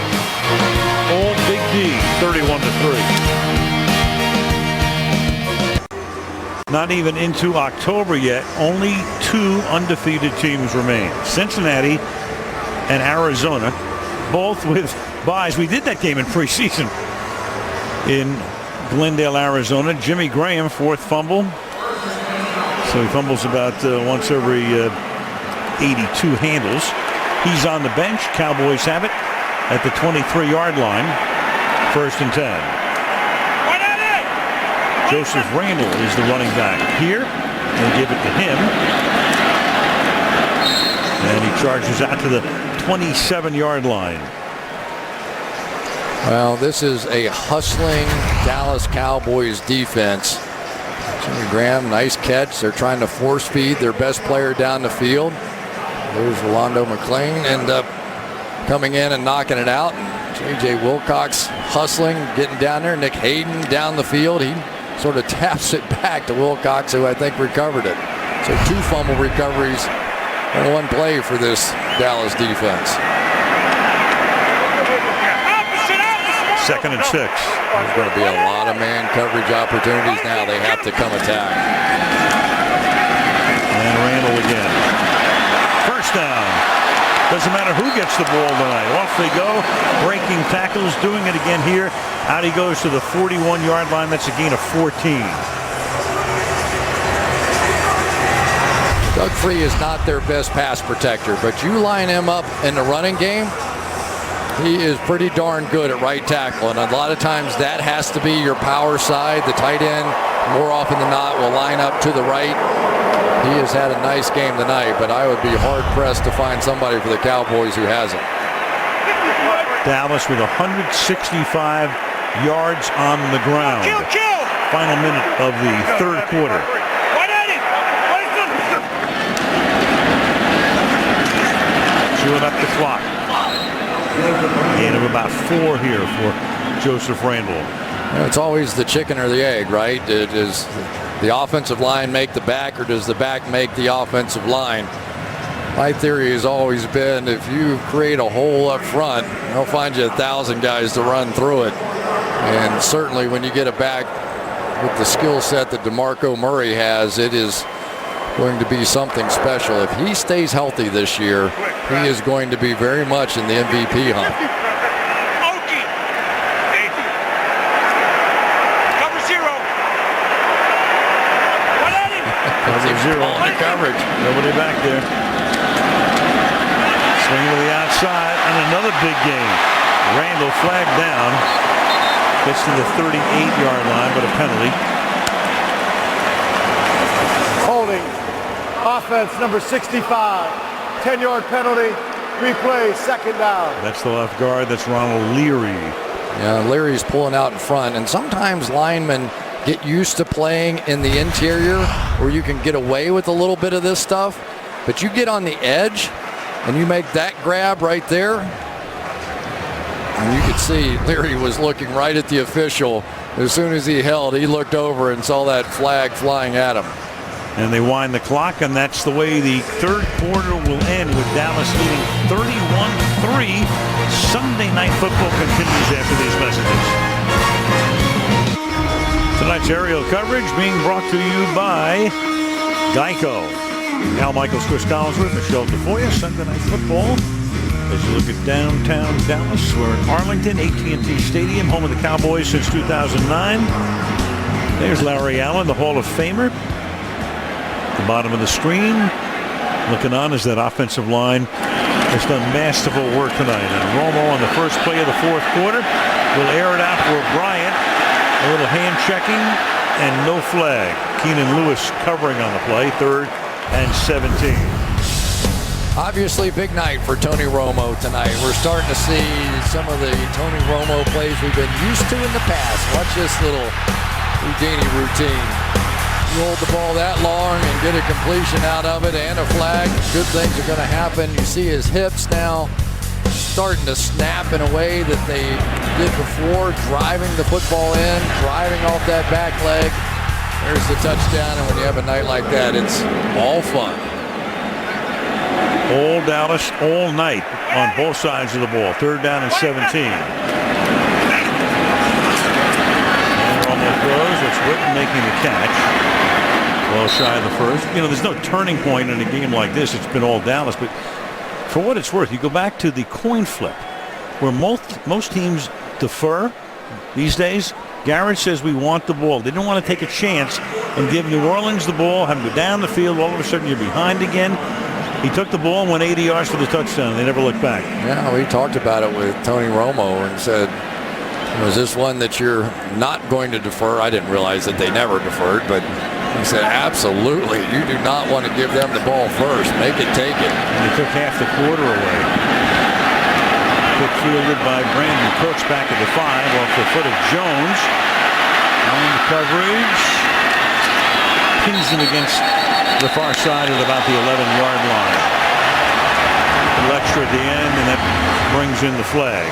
All Big D, 31-3. Not even into October yet. Only 2 undefeated teams remain. Cincinnati and Arizona, both with byes. We did that game in preseason in Glendale, Arizona. Jimmy Graham, 4th fumble. So he fumbles about once every 82 handles. He's on the bench. Cowboys have it at the 23-yard line. 1st and 10. Joseph Randle is the running back here. They give it to him. And he charges out to the 27-yard line. Well, this is a hustling Dallas Cowboys defense. Jimmy Graham, nice catch. They're trying to force feed their best player down the field. There's Rolando McClain end up coming in and knocking it out. J.J. Wilcox hustling, getting down there. Nick Hayden down the field. He sort of taps it back to Wilcox, who I think recovered it. So 2 fumble recoveries in 1 play for this Dallas defense. 2nd and 6. There's going to be a lot of man coverage opportunities now. They have to come attack. And Randall again. 1st down. Doesn't matter who gets the ball tonight. Off they go. Breaking tackles. Doing it again here. Out he goes to the 41-yard line. That's a gain of 14. Doug Free is not their best pass protector, but you line him up in the running game, he is pretty darn good at right tackle, and a lot of times that has to be your power side. The tight end, more often than not, will line up to the right. He has had a nice game tonight, but I would be hard-pressed to find somebody for the Cowboys who hasn't. Dallas with 165 yards on the ground. Final minute of the 3rd quarter. Chewing up the clock. Gain of about 4 here for Joseph Randle. You know, it's always the chicken or the egg, right? Does the offensive line make the back, or does the back make the offensive line? My theory has always been, if you create a hole up front, they'll find you 1,000 guys to run through it. And certainly when you get a back with the skill set that DeMarco Murray has, it is going to be something special. If he stays healthy this year, he is going to be very much in the MVP hunt. Cover 0 on the coverage. Nobody back there. Swing to the outside, and another big game. Randall flagged down. Gets to the 38-yard line, but a penalty. Holding. Offense number 65. 10-yard penalty. Replay, second down. That's the left guard. That's Ronald Leary. Yeah, Leary's pulling out in front, and sometimes linemen get used to playing in the interior where you can get away with a little bit of this stuff, but you get on the edge and you make that grab right there, and you could see Leary was looking right at the official. As soon as he held, he looked over and saw that flag flying at him. And they wind the clock, and that's the way the third quarter will end, with Dallas leading 31-3. Sunday Night Football continues after these messages. Tonight's aerial coverage being brought to you by Geico. Al Michaels, Chris Collinsworth, Michelle DeFoya. Sunday Night Football. As you look at downtown Dallas, we're in Arlington, AT&T Stadium, home of the Cowboys since 2009. There's Larry Allen, the Hall of Famer. The bottom of the screen, looking on as that offensive line has done masterful work tonight. And Romo on the first play of the fourth quarter will air it out for Bryant. A little hand checking and no flag. Keenan Lewis covering on the play, 3rd and 17. Obviously, big night for Tony Romo tonight. We're starting to see some of the Tony Romo plays we've been used to in the past. Watch this little Houdini routine. You hold the ball that long and get a completion out of it and a flag, good things are going to happen. You see his hips now starting to snap in a way that they did before, driving the football in, driving off that back leg. There's the touchdown, and when you have a night like that, it's all fun. All Dallas, all night on both sides of the ball. 3rd down and 17. And Romo throws. It's Witten making the catch. Well shy of the first. You know, there's no turning point in a game like this. It's been all Dallas. But for what it's worth, you go back to the coin flip, where most teams defer these days. Garrett says we want the ball. They didn't want to take a chance and give New Orleans the ball, have them go down the field. All of a sudden, you're behind again. He took the ball and went 80 yards for the touchdown. They never looked back. Yeah, we talked about it with Tony Romo and said, was this one that you're not going to defer? I didn't realize that they never deferred, but he said, absolutely. You do not want to give them the ball first. Make it take it. And they took half the quarter away. Quick fielded by Brandon Cooks back at the 5 off the foot of Jones. On coverage. Pins him against the far side at about the 11-yard line. A little extra at the end, and that brings in the flag.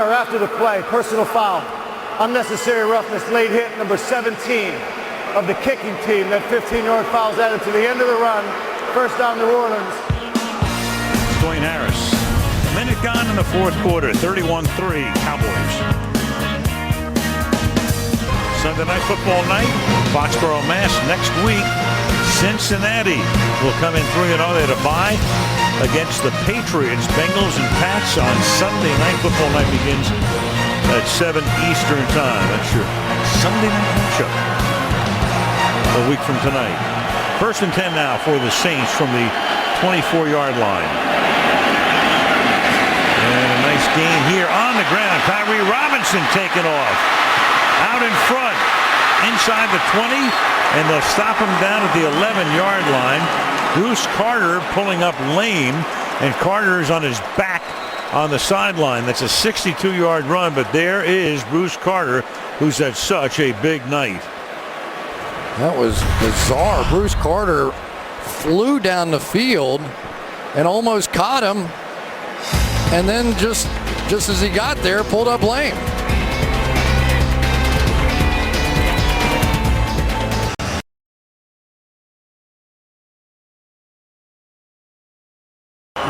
After the play, personal foul, unnecessary roughness, late hit, number 17 of the kicking team. That 15-yard foul is added to the end of the run. First down, New Orleans. Dwayne Harris. A minute gone in the fourth quarter. 31-3 Cowboys. Sunday Night Football night. Foxborough, Mass. Next week, Cincinnati will come in 3-0. They had a bye against the Patriots. Bengals and Pats on Sunday Night Football night begins at 7 Eastern time. That's your Sunday night matchup a week from tonight. 1st and 10 now for the Saints from the 24-yard line. And a nice gain here on the ground. Tyree Robinson taken off. Out in front. Inside the 20. And they'll stop him down at the 11-yard line. Bruce Carter pulling up lame, and Carter's on his back on the sideline. That's a 62-yard run, but there is Bruce Carter, who's had such a big night. That was bizarre. Bruce Carter flew down the field and almost caught him, and then just as he got there, pulled up lame.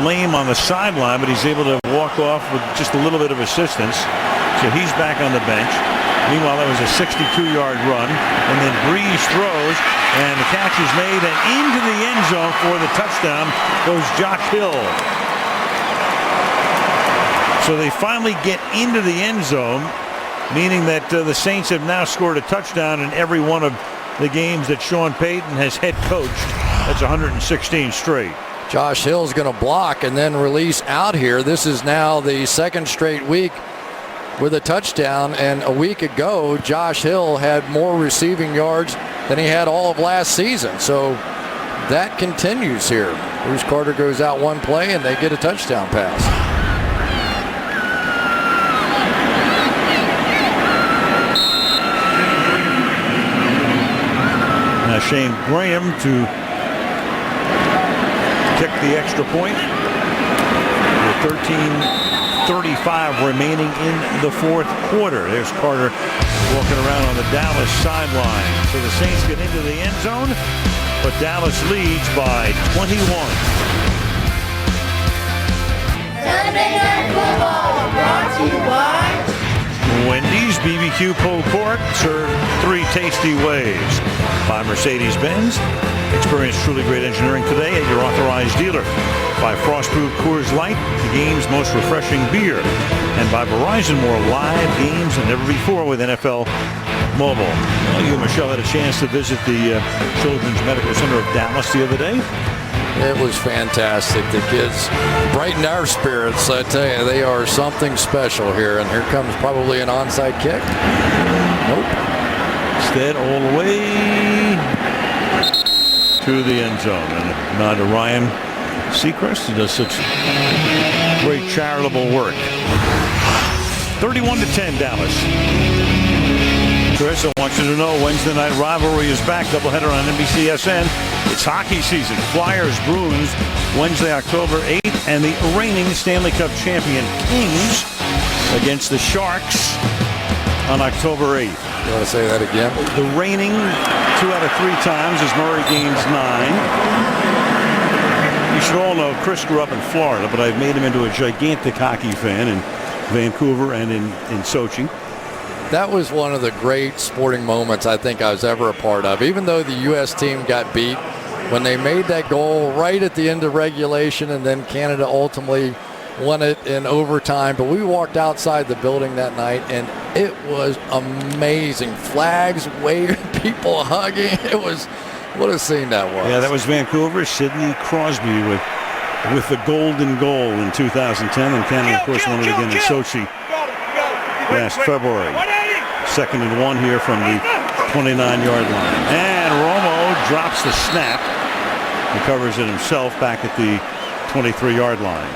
Lame on the sideline, but he's able to walk off with just a little bit of assistance. So he's back on the bench. Meanwhile, that was a 62-yard run. And then Breeze throws, and the catch is made, and into the end zone for the touchdown goes Jock Hill. So they finally get into the end zone, meaning that the Saints have now scored a touchdown in every one of the games that Sean Payton has head coached. That's 116 straight. Josh Hill's going to block and then release out here. This is now the second straight week with a touchdown, and a week ago Josh Hill had more receiving yards than he had all of last season. So that continues here. Bruce Carter goes out one play and they get a touchdown pass. Now Shane Graham to kick the extra point with 13:35 remaining in the fourth quarter. There's Carter walking around on the Dallas sideline. So the Saints get into the end zone, but Dallas leads by 21. Sunday Night Football brought to you by Wendy's BBQ pulled pork, served 3 tasty ways. By Mercedes-Benz. Experience truly great engineering today at your authorized dealer. By Frostproof Coors Light, the game's most refreshing beer. And by Verizon, more live games than ever before with NFL Mobile. Well, you and Michelle had a chance to visit the Children's Medical Center of Dallas the other day. It was fantastic. The kids brightened our spirits. I tell you, they are something special here. And here comes probably an onside kick. Nope. Instead, all the way to the end zone. And a nod to Ryan Seacrest. He does such great charitable work. 31-10 Dallas. Chris, I want you to know Wednesday night rivalry is back. Doubleheader on NBCSN. It's hockey season. Flyers, Bruins, Wednesday, October 8th. And the reigning Stanley Cup champion Kings against the Sharks on October 8th. You want to say that again? The reigning 2 out of 3 times as Murray gains 9. You should all know Chris grew up in Florida, but I've made him into a gigantic hockey fan in Vancouver and in Sochi. That was one of the great sporting moments I think I was ever a part of. Even though the U.S. team got beat, when they made that goal right at the end of regulation and then Canada ultimately won it in overtime. But we walked outside the building that night and it was amazing. Flags waving, people hugging. It was, what a scene that was. Yeah, that was Vancouver. Sidney Crosby with the golden goal in 2010. And Canada, of course, won it again in Sochi last February. 2nd and 1 here from the 29-yard line. And Romo drops the snap. Recovers it himself back at the 23-yard line.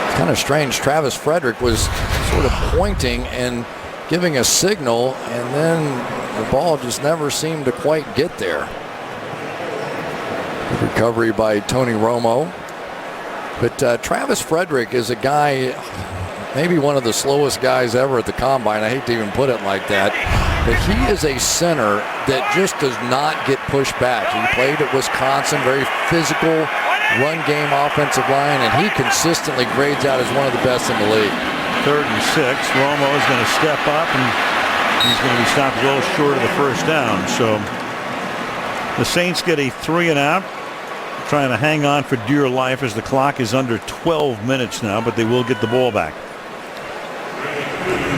It's kind of strange. Travis Frederick was sort of pointing and giving a signal, and then the ball just never seemed to quite get there. Recovery by Tony Romo. But Travis Frederick is a guy, maybe one of the slowest guys ever at the combine. I hate to even put it like that. But he is a center that just does not get pushed back. He played at Wisconsin, very physical, run game offensive line, and he consistently grades out as one of the best in the league. 3rd and 6. Romo is going to step up, and he's going to be stopped a little short of the first down. So the Saints get a 3 and out, trying to hang on for dear life as the clock is under 12 minutes now, but they will get the ball back.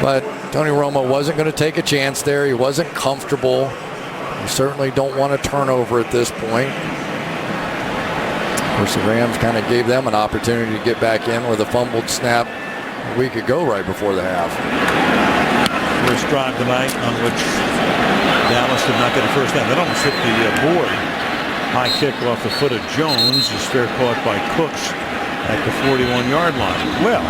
But Tony Romo wasn't going to take a chance there. He wasn't comfortable. You certainly don't want a turnover at this point. Of course, the Rams kind of gave them an opportunity to get back in with a fumbled snap a week ago right before the half. First drive tonight on which Dallas did not get a first down. That almost hit the board. High kick off the foot of Jones is fair caught by Cooks at the 41-yard line. Well,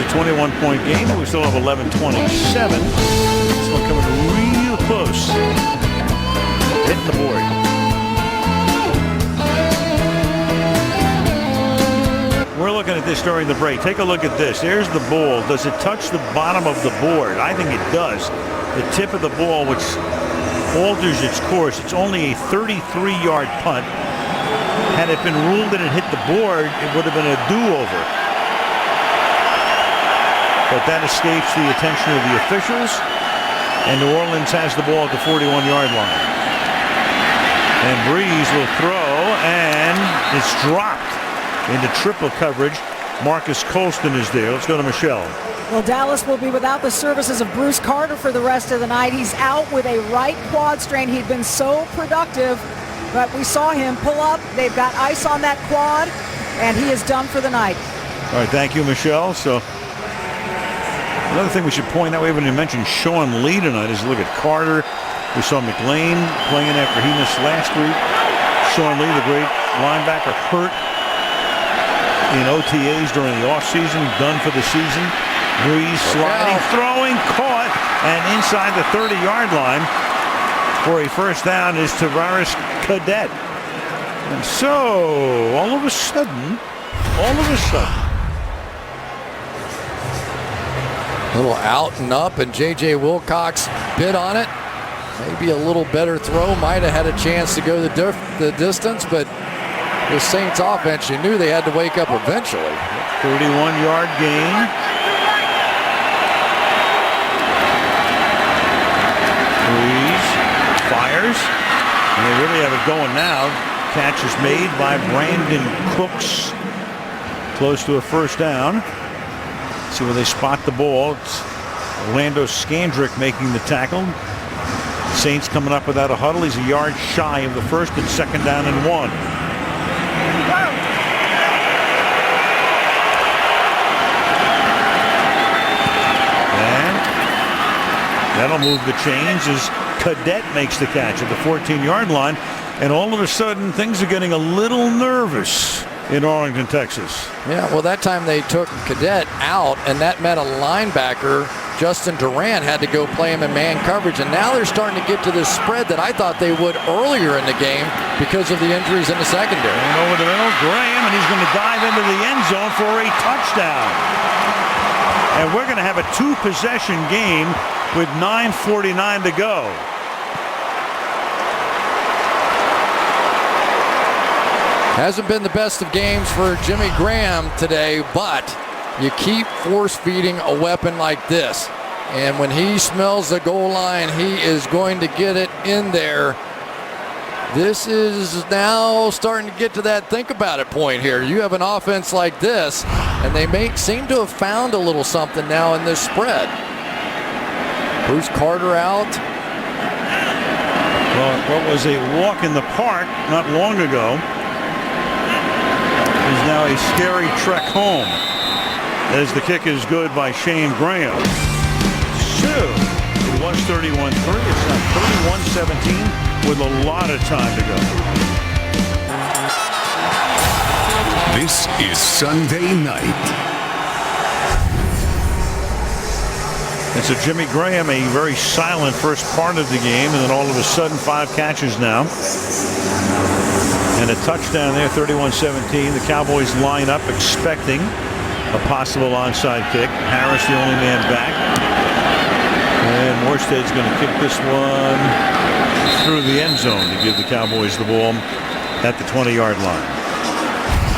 it's a 21-point game, but we still have 11:27. This one coming real close. Hitting the board. We're looking at this during the break. Take a look at this. There's the ball. Does it touch the bottom of the board? I think it does. The tip of the ball, which alters its course. It's only a 33-yard punt. Had it been ruled that it hit the board, it would have been a do-over. But that escapes the attention of the officials, and New Orleans has the ball at the 41-yard line. And Breeze will throw, and it's dropped into triple coverage Marcus Colston is there. Let's go to Michelle. Well, Dallas will be without the services of Bruce Carter for the rest of the night. He's out with a right quad strain. He'd been so productive, but we saw him pull up. They've got ice on that quad, and he is done for the night. All right, thank you, Michelle. So another thing we should point out, we haven't even mentioned Sean Lee tonight, is look at Carter. We saw McLean playing after he missed last week. Sean Lee, the great linebacker, hurt in OTAs during the offseason, done for the season. Breeze sliding, throwing, caught, and inside the 30-yard line for a first down is Tavares Cadet. And so, all of a sudden, a little out and up, and J.J. Wilcox bit on it. Maybe a little better throw. Might have had a chance to go the distance, but the Saints offense, you knew they had to wake up eventually. 31-yard gain. Breeze fires, and they really have it going now. Catch is made by Brandon Cooks. Close to a first down. See where they spot the ball. It's Orlando Scandrick making the tackle. Saints coming up without a huddle. He's a yard shy of the first and second down and 1. And that'll move the chains as Cadet makes the catch at the 14-yard line. And all of a sudden, things are getting a little nervous in Arlington, Texas. Yeah, well, that time they took Cadet out, and that meant a linebacker, Justin Durant, had to go play him in man coverage. And now they're starting to get to this spread that I thought they would earlier in the game because of the injuries in the secondary. And over the middle, Graham, and he's going to dive into the end zone for a touchdown. And we're going to have a 2-possession game with 9:49 to go. Hasn't been the best of games for Jimmy Graham today, but you keep force-feeding a weapon like this. And when he smells the goal line, he is going to get it in there. This is now starting to get to that think about it point here. You have an offense like this, and they may seem to have found a little something now in this spread. Bruce Carter out. Well, what was a walk in the park not long ago is now a scary trek home, as the kick is good by Shane Graham. So it was 31-3. It's now 31-17 with a lot of time to go. This is Sunday night. And so Jimmy Graham, a very silent first part of the game, and then all of a sudden 5 catches now. And a touchdown there, 31-17. The Cowboys line up expecting a possible onside kick. Harris the only man back. And Morstead's going to kick this one through the end zone to give the Cowboys the ball at the 20-yard line.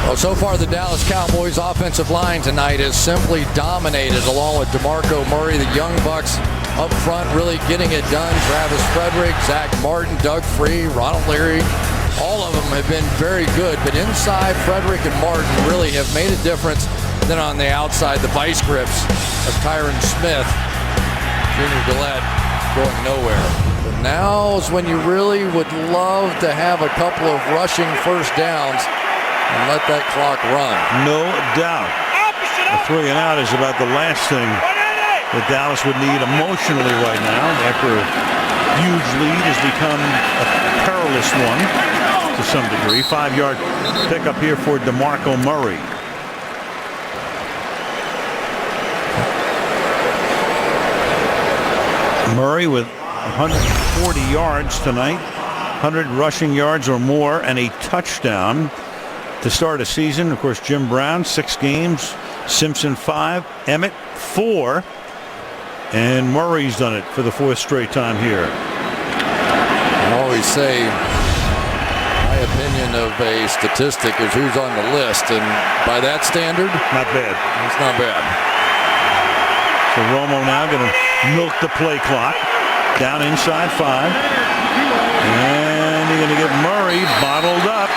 Well, so far the Dallas Cowboys offensive line tonight has simply dominated, along with DeMarco Murray, the young bucks up front really getting it done. Travis Frederick, Zach Martin, Doug Free, Ronald Leary, all of them have been very good. But inside, Frederick and Martin really have made a difference. Then on the outside, the vice grips of Tyron Smith, Junior Gillette going nowhere. But now is when you really would love to have a couple of rushing first downs and let that clock run. No doubt. A 3 and out is about the last thing that Dallas would need emotionally right now, after a huge lead has become a perilous one to some degree. 5-yard pickup here for DeMarco Murray. Murray with 140 yards tonight, 100 rushing yards or more, and a touchdown to start a season. Of course, Jim Brown, 6 games, Simpson 5, Emmett 4, and Murray's done it for the 4th straight time here. I always say my opinion of a statistic is who's on the list, and by that standard, not bad. It's not bad. So Romo now going to milk the play clock. Down inside 5. And you're going to get Murray bottled up.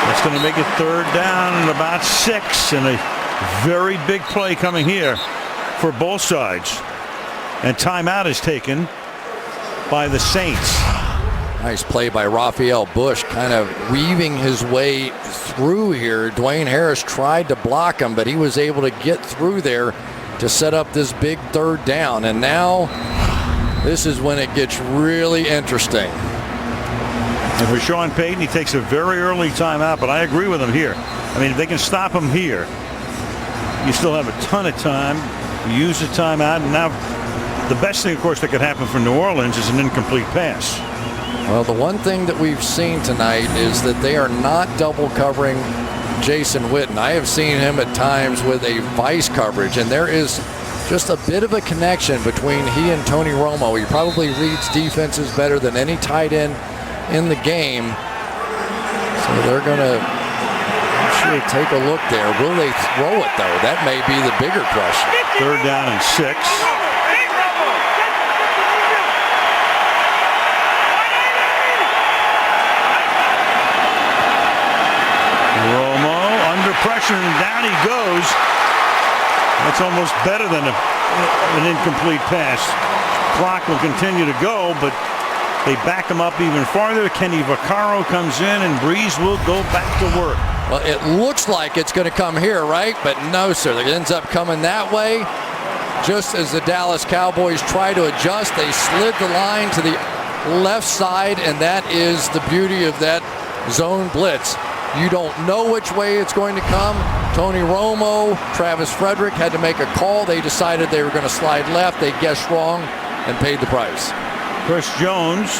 That's going to make it 3rd down and about 6. And a Very big play coming here for both sides. And timeout is taken by the Saints. Nice play by Raphael Bush, kind of weaving his way through here. Dwayne Harris tried to block him, but he was able to get through there to set up this big third down. And now this is when it gets really interesting. And for Sean Payton, he takes a very early timeout, but I agree with him here. I mean, if they can stop him here, you still have a ton of time. You use the timeout, and now the best thing, of course, that could happen for New Orleans is an incomplete pass. Well, the one thing that we've seen tonight is that they are not double covering Jason Witten. I have seen him at times with a vice coverage, and there is just a bit of a connection between he and Tony Romo. He probably reads defenses better than any tight end in the game. So they're going to actually take a look there. Will they throw it, though? That may be the bigger question. Third down and 6. Romo under pressure, and down he goes. That's almost better than an incomplete pass. Clock will continue to go, but they back him up even farther. Kenny Vaccaro comes in, and Breeze will go back to work. Well, it looks like it's going to come here, right? But no, sir. It ends up coming that way. Just as the Dallas Cowboys try to adjust, they slid the line to the left side, and that is the beauty of that zone blitz. You don't know which way it's going to come. Tony Romo, Travis Frederick had to make a call. They decided they were going to slide left. They guessed wrong and paid the price. Chris Jones,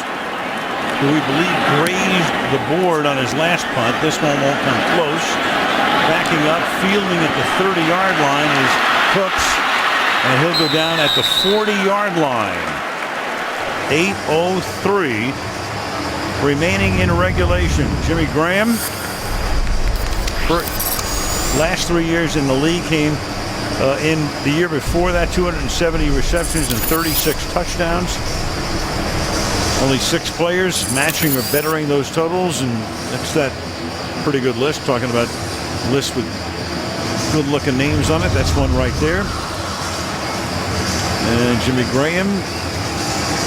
who we believe grazed the board on his last punt. This one won't come close. Backing up, fielding at the 30-yard line is Cooks, and he'll go down at the 40-yard line. 8:03 remaining in regulation. Jimmy Graham, last 3 years in the league, came in the year before that 270 receptions and 36 touchdowns. Only 6 players matching or bettering those totals, and that's that pretty good list. Talking about list with good-looking names on it. That's one right there. And Jimmy Graham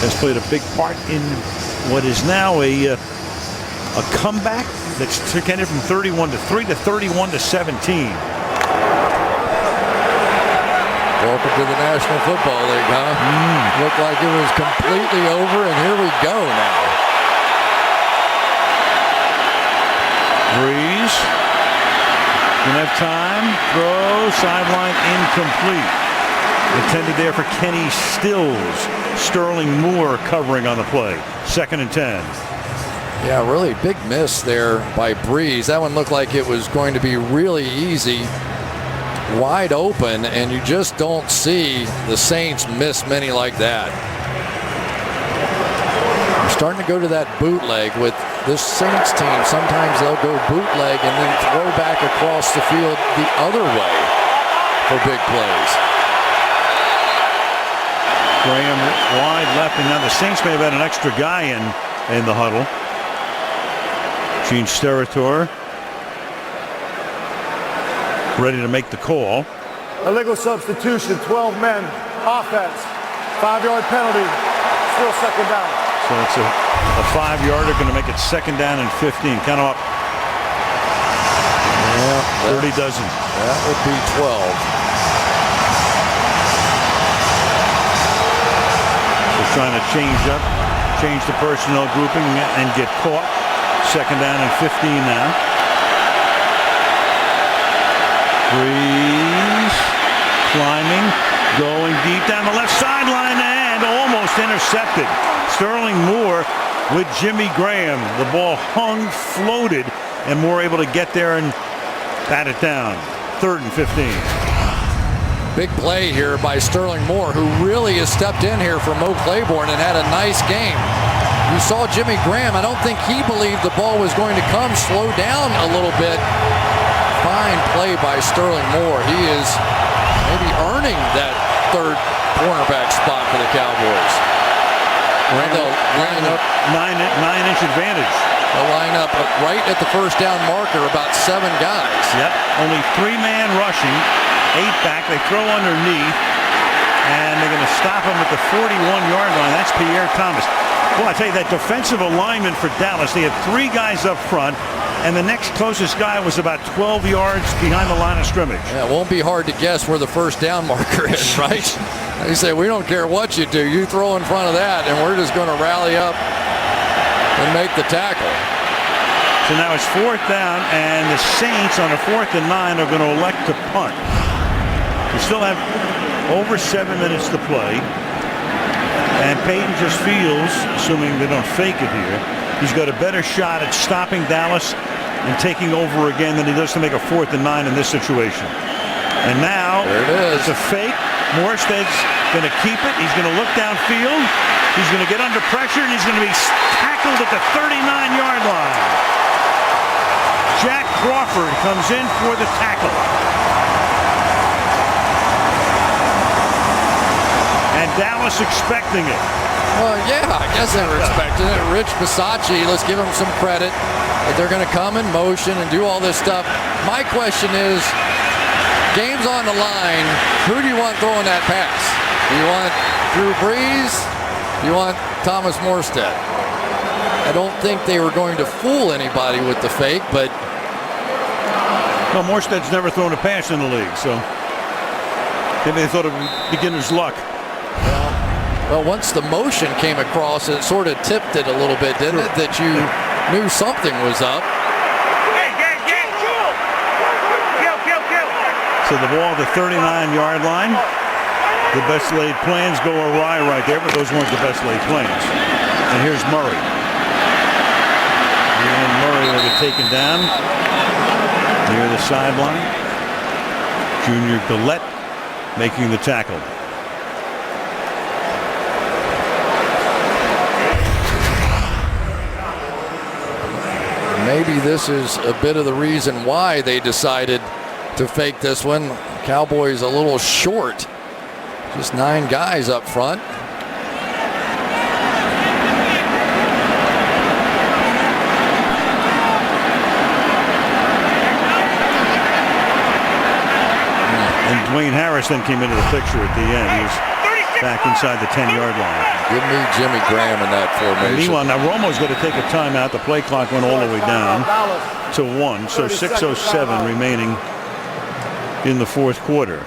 has played a big part in what is now a comeback that's taken it from 31-3 to 31-17. Welcome to the National Football League, huh? Looked like it was completely over, and here we go now. Breeze. Didn't have time. Throw. Sideline incomplete. Intended there for Kenny Stills. Sterling Moore covering on the play. 2nd and 10. Yeah, really big miss there by Breeze. That one looked like it was going to be really easy. Wide open, and you just don't see the Saints miss many like that. You're starting to go to that bootleg with this Saints team. Sometimes they'll go bootleg and then throw back across the field the other way for big plays. Graham wide left, and now the Saints may have had an extra guy in the huddle. Gene Steratore ready to make the call. Illegal substitution, 12 men, offense, 5-yard penalty, still 2nd down. So it's a 5-yarder, going to make it 2nd down and 15. Count them up. Yeah, 30 dozen. That would be 12. They're trying to change the personnel grouping and get caught. 2nd down and 15 now. Breeze climbing, going deep down the left sideline, and almost intercepted. Sterling Moore with Jimmy Graham. The ball hung, floated, and Moore able to get there and pat it down. 3rd and 15. Big play here by Sterling Moore, who really has stepped in here for Mo Claiborne and had a nice game. You saw Jimmy Graham. I don't think he believed the ball was going to come. Slow down a little bit. Fine play by Sterling Moore. He is maybe earning that 3rd cornerback spot for the Cowboys. Ran up 9-inch advantage. They'll line up right at the first down marker, about 7 guys. Yep, only 3-man rushing, 8 back. They throw underneath, and they're going to stop him at the 41-yard line. That's Pierre Thomas. Well, I tell you, that defensive alignment for Dallas, they had 3 guys up front, and the next closest guy was about 12 yards behind the line of scrimmage. Yeah, it won't be hard to guess where the first down marker is, right? They say, we don't care what you do. You throw in front of that, and we're just going to rally up and make the tackle. So now it's 4th down, and the Saints on a 4th and 9 are going to elect to punt. We still have over 7 minutes to play. And Peyton just feels, assuming they don't fake it here, he's got a better shot at stopping Dallas and taking over again than he does to make a 4th and 9 in this situation. And now there it is. It's a fake. Morstead's going to keep it. He's going to look downfield. He's going to get under pressure, and he's going to be tackled at the 39-yard line. Jack Crawford comes in for the tackle. And Dallas expecting it. Well, yeah, I guess they were expecting it. Rich Bisaccia, let's give him some credit that they're going to come in motion and do all this stuff. My question is, game's on the line. Who do you want throwing that pass? Do you want Drew Brees? Do you want Thomas Morstead? I don't think they were going to fool anybody with the fake, but... Well, Morstead's never thrown a pass in the league, so maybe they thought it was beginner's luck. Well, once the motion came across, it sort of tipped it a little bit, didn't it? That you knew something was up. So the ball at the 39-yard line. The best laid plans go awry right there, but those weren't the best laid plans. And here's Murray. And Murray will get taken down near the sideline. Junior Gillette making the tackle. Maybe this is a bit of the reason why they decided to fake this one. Cowboys a little short. Just 9 guys up front. And Dwayne Harris then came into the picture at the end. He was back inside the 10-yard line. Give me Jimmy Graham in that formation. And meanwhile, now Romo's going to take a timeout. The play clock went all the way down to 1. So 6:07 remaining in the 4th quarter.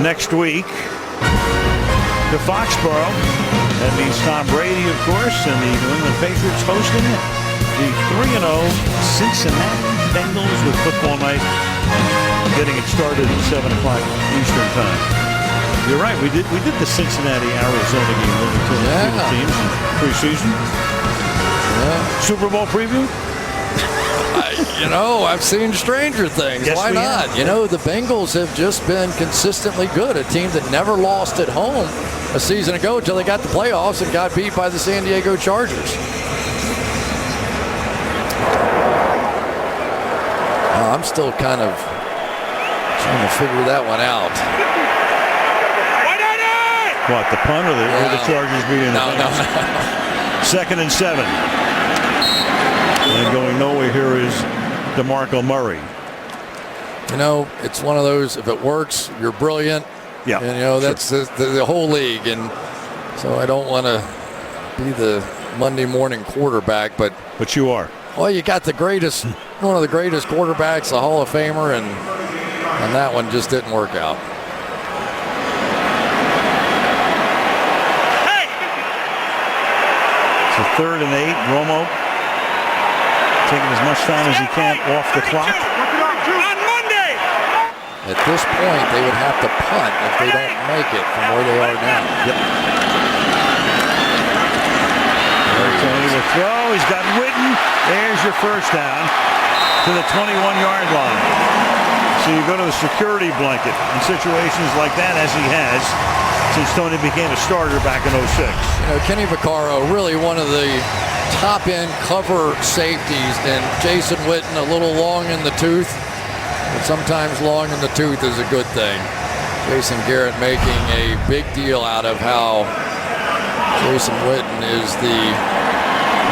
Next week to Foxborough. That means Tom Brady, of course, and the New England Patriots hosting the 3-0 Cincinnati Bengals with football night getting it started at 7 o'clock Eastern time. You're right. We did the Cincinnati Arizona game. Those are 2 teams in preseason. Yeah. Super Bowl preview. I've seen stranger things. Yes, why not? have. The Bengals have just been consistently good. A team that never lost at home a season ago until they got the playoffs and got beat by the San Diego Chargers. I'm still kind of trying to figure that one out. What, the punt or the Chargers beating No. 2nd and 7. And going nowhere here is DeMarco Murray. It's one of those, if it works, you're brilliant. Yeah. And, that's the whole league. And so I don't want to be the Monday morning quarterback, but you are. Well, you got one of the greatest quarterbacks, a Hall of Famer, and that one just didn't work out. So 3rd and 8. Romo taking as much time as he can off the clock. On Monday. At this point, they would have to punt if they don't make it from where they are now. Yep. Tony will throw. He's got Witten. There's your first down to the 21-yard line. So you go to the security blanket in situations like that, as he has since Tony became a starter back in 06. Kenny Vaccaro, really one of the top-end cover safeties, and Jason Witten a little long in the tooth, but sometimes long in the tooth is a good thing. Jason Garrett making a big deal out of how Jason Witten is the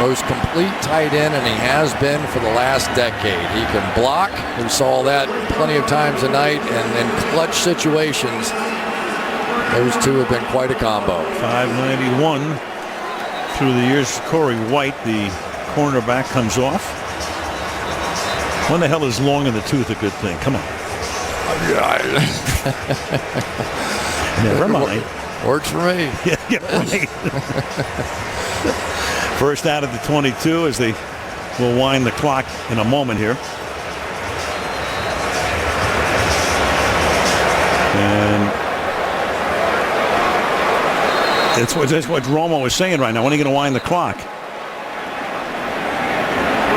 most complete tight end, and he has been for the last decade. He can block. We saw that plenty of times tonight, and in clutch situations, those two have been quite a combo. 591 through the years. Corey White, the cornerback, comes off. When the hell is long in the tooth a good thing? Come on. Never mind. Works for me. Yeah, right. First out of the 22 as they will wind the clock in a moment here. And that's what Romo was saying right now. When are you going to wind the clock?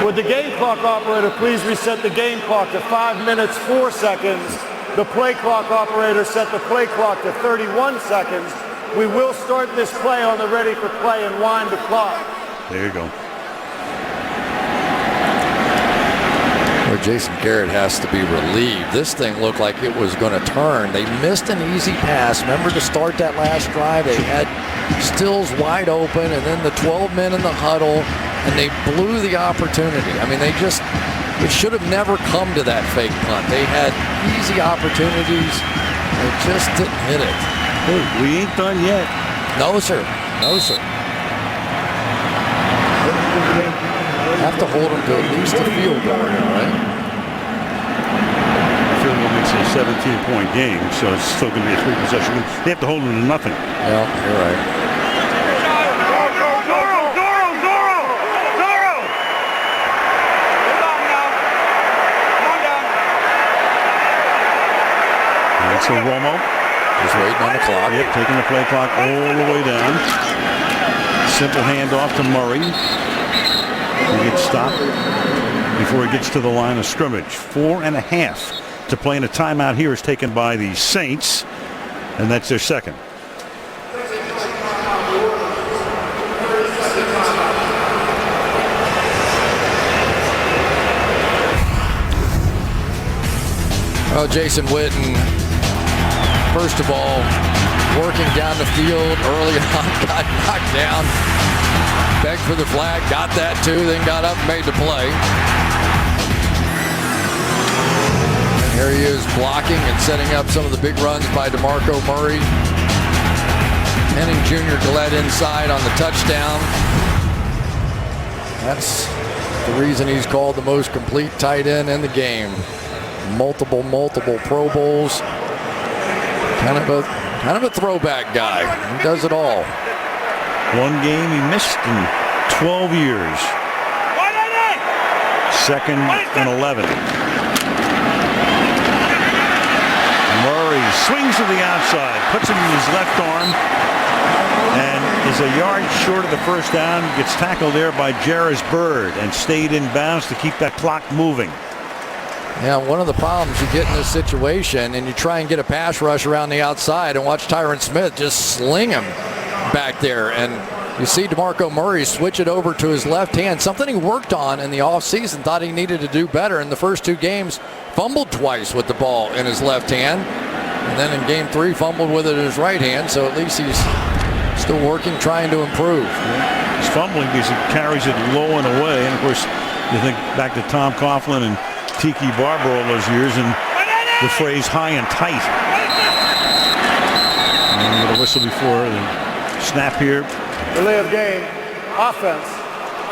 Would the game clock operator please reset the game clock to 5 minutes, 4 seconds. The play clock operator set the play clock to 31 seconds. We will start this play on the ready for play and wind the clock. There you go. Well, Jason Garrett has to be relieved. This thing looked like it was going to turn. They missed an easy pass. Remember to start that last drive, they had Stills wide open, and then the 12 men in the huddle, and they blew the opportunity. I mean, it should have never come to that fake punt. They had easy opportunities. They just didn't hit it. Hey, we ain't done yet. No, sir. No, sir. Have to hold them to at least a field goal, right? Field goal makes it a 17-point game, so it's still going to be a 3-possession game. They have to hold them to nothing. Yeah, you're right. So Romo just waiting on the clock. Yep, taking the play clock all the way down. Simple handoff to Murray. He gets stopped before he gets to the line of scrimmage. 4.5 to play, and a timeout here is taken by the Saints, and that's their second. Well, Jason Witten, first of all, working down the field early on, got knocked down, begged for the flag, got that too, then got up and made the play. And here he is blocking and setting up some of the big runs by DeMarco Murray. Henning Jr. Gillette inside on the touchdown. That's the reason he's called the most complete tight end in the game. Multiple Pro Bowls. Kind of a throwback guy. He does it all. One game he missed in 12 years. Second and 11. Murray swings to the outside, puts it in his left arm, and is a yard short of the first down. Gets tackled there by Jarris Bird and stayed in bounds to keep that clock moving. Yeah, one of the problems you get in this situation, and you try and get a pass rush around the outside and watch Tyron Smith just sling him back there. And you see DeMarco Murray switch it over to his left hand, something he worked on in the offseason, thought he needed to do better. In the first 2 games, fumbled twice with the ball in his left hand. And then in game 3, fumbled with it in his right hand. So at least he's still working, trying to improve. He's fumbling because he carries it low and away. And of course, you think back to Tom Coughlin and Tiki Barber all those years, and the phrase high and tight. And a little whistle before the snap here. Delay of game, offense,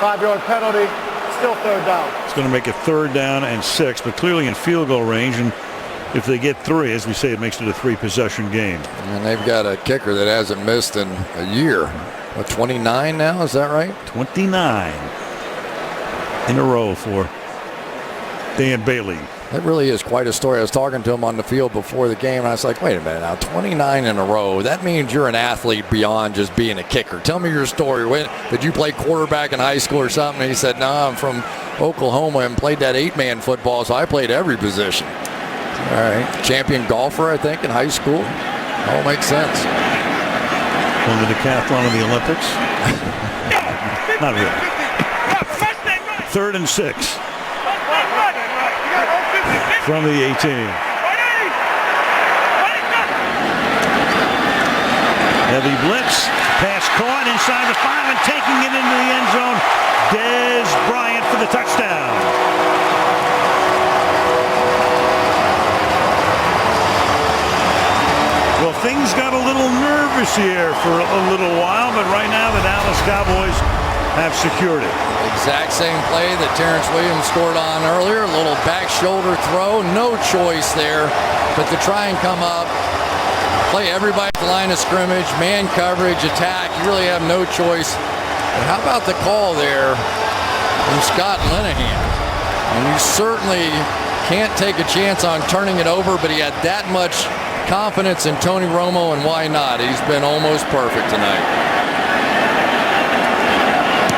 5-yard penalty, still third down. It's going to make it 3rd down and 6, but clearly in field goal range, and if they get 3, as we say, it makes it a 3-possession game. And they've got a kicker that hasn't missed in a year. What, 29 now, is that right? 29 in a row for Dan Bailey. That really is quite a story. I was talking to him on the field before the game, and I was like, wait a minute now, 29 in a row. That means you're an athlete beyond just being a kicker. Tell me your story. Did you play quarterback in high school or something? And he said, no, I'm from Oklahoma and played that 8-man football, so I played every position. All right. Champion golfer, I think, in high school. All makes sense. Won the decathlon in the Olympics. Not really. 3rd and 6. From the 18. Heavy blitz. Pass caught inside the 5 and taking it into the end zone. Dez Bryant for the touchdown. Well, things got a little nervous here for a little while, but right now the Dallas Cowboys have secured it. Exact same play that Terrence Williams scored on earlier. A little back shoulder throw. No choice there but to try and come up, play everybody at the line of scrimmage, man coverage, attack. You really have no choice. But how about the call there from Scott Linehan? And you certainly can't take a chance on turning it over, but he had that much confidence in Tony Romo, and why not? He's been almost perfect tonight.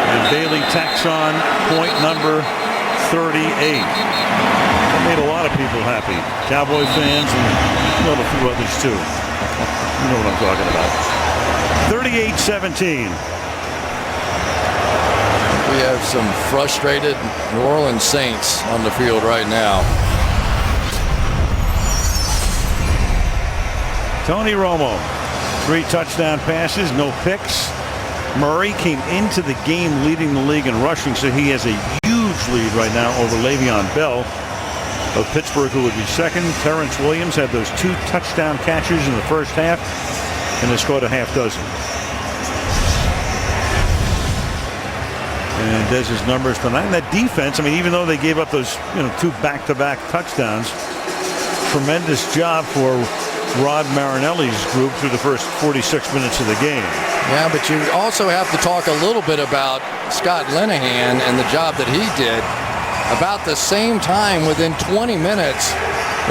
And Bailey tacks on point number 38. That made a lot of people happy. Cowboy fans and a few others too. You know what I'm talking about. 38-17. We have some frustrated New Orleans Saints on the field right now. Tony Romo, 3 touchdown passes, no picks. Murray came into the game leading the league in rushing, so he has a huge lead right now over Le'Veon Bell of Pittsburgh, who would be second. Terrence Williams had those 2 touchdown catches in the first half and has scored a half dozen. And Dez's numbers tonight. And that defense, I mean, even though they gave up those 2 back-to-back touchdowns, tremendous job for Rod Marinelli's group through the first 46 minutes of the game. Yeah, but you also have to talk a little bit about Scott Linehan and the job that he did. About the same time, within 20 minutes,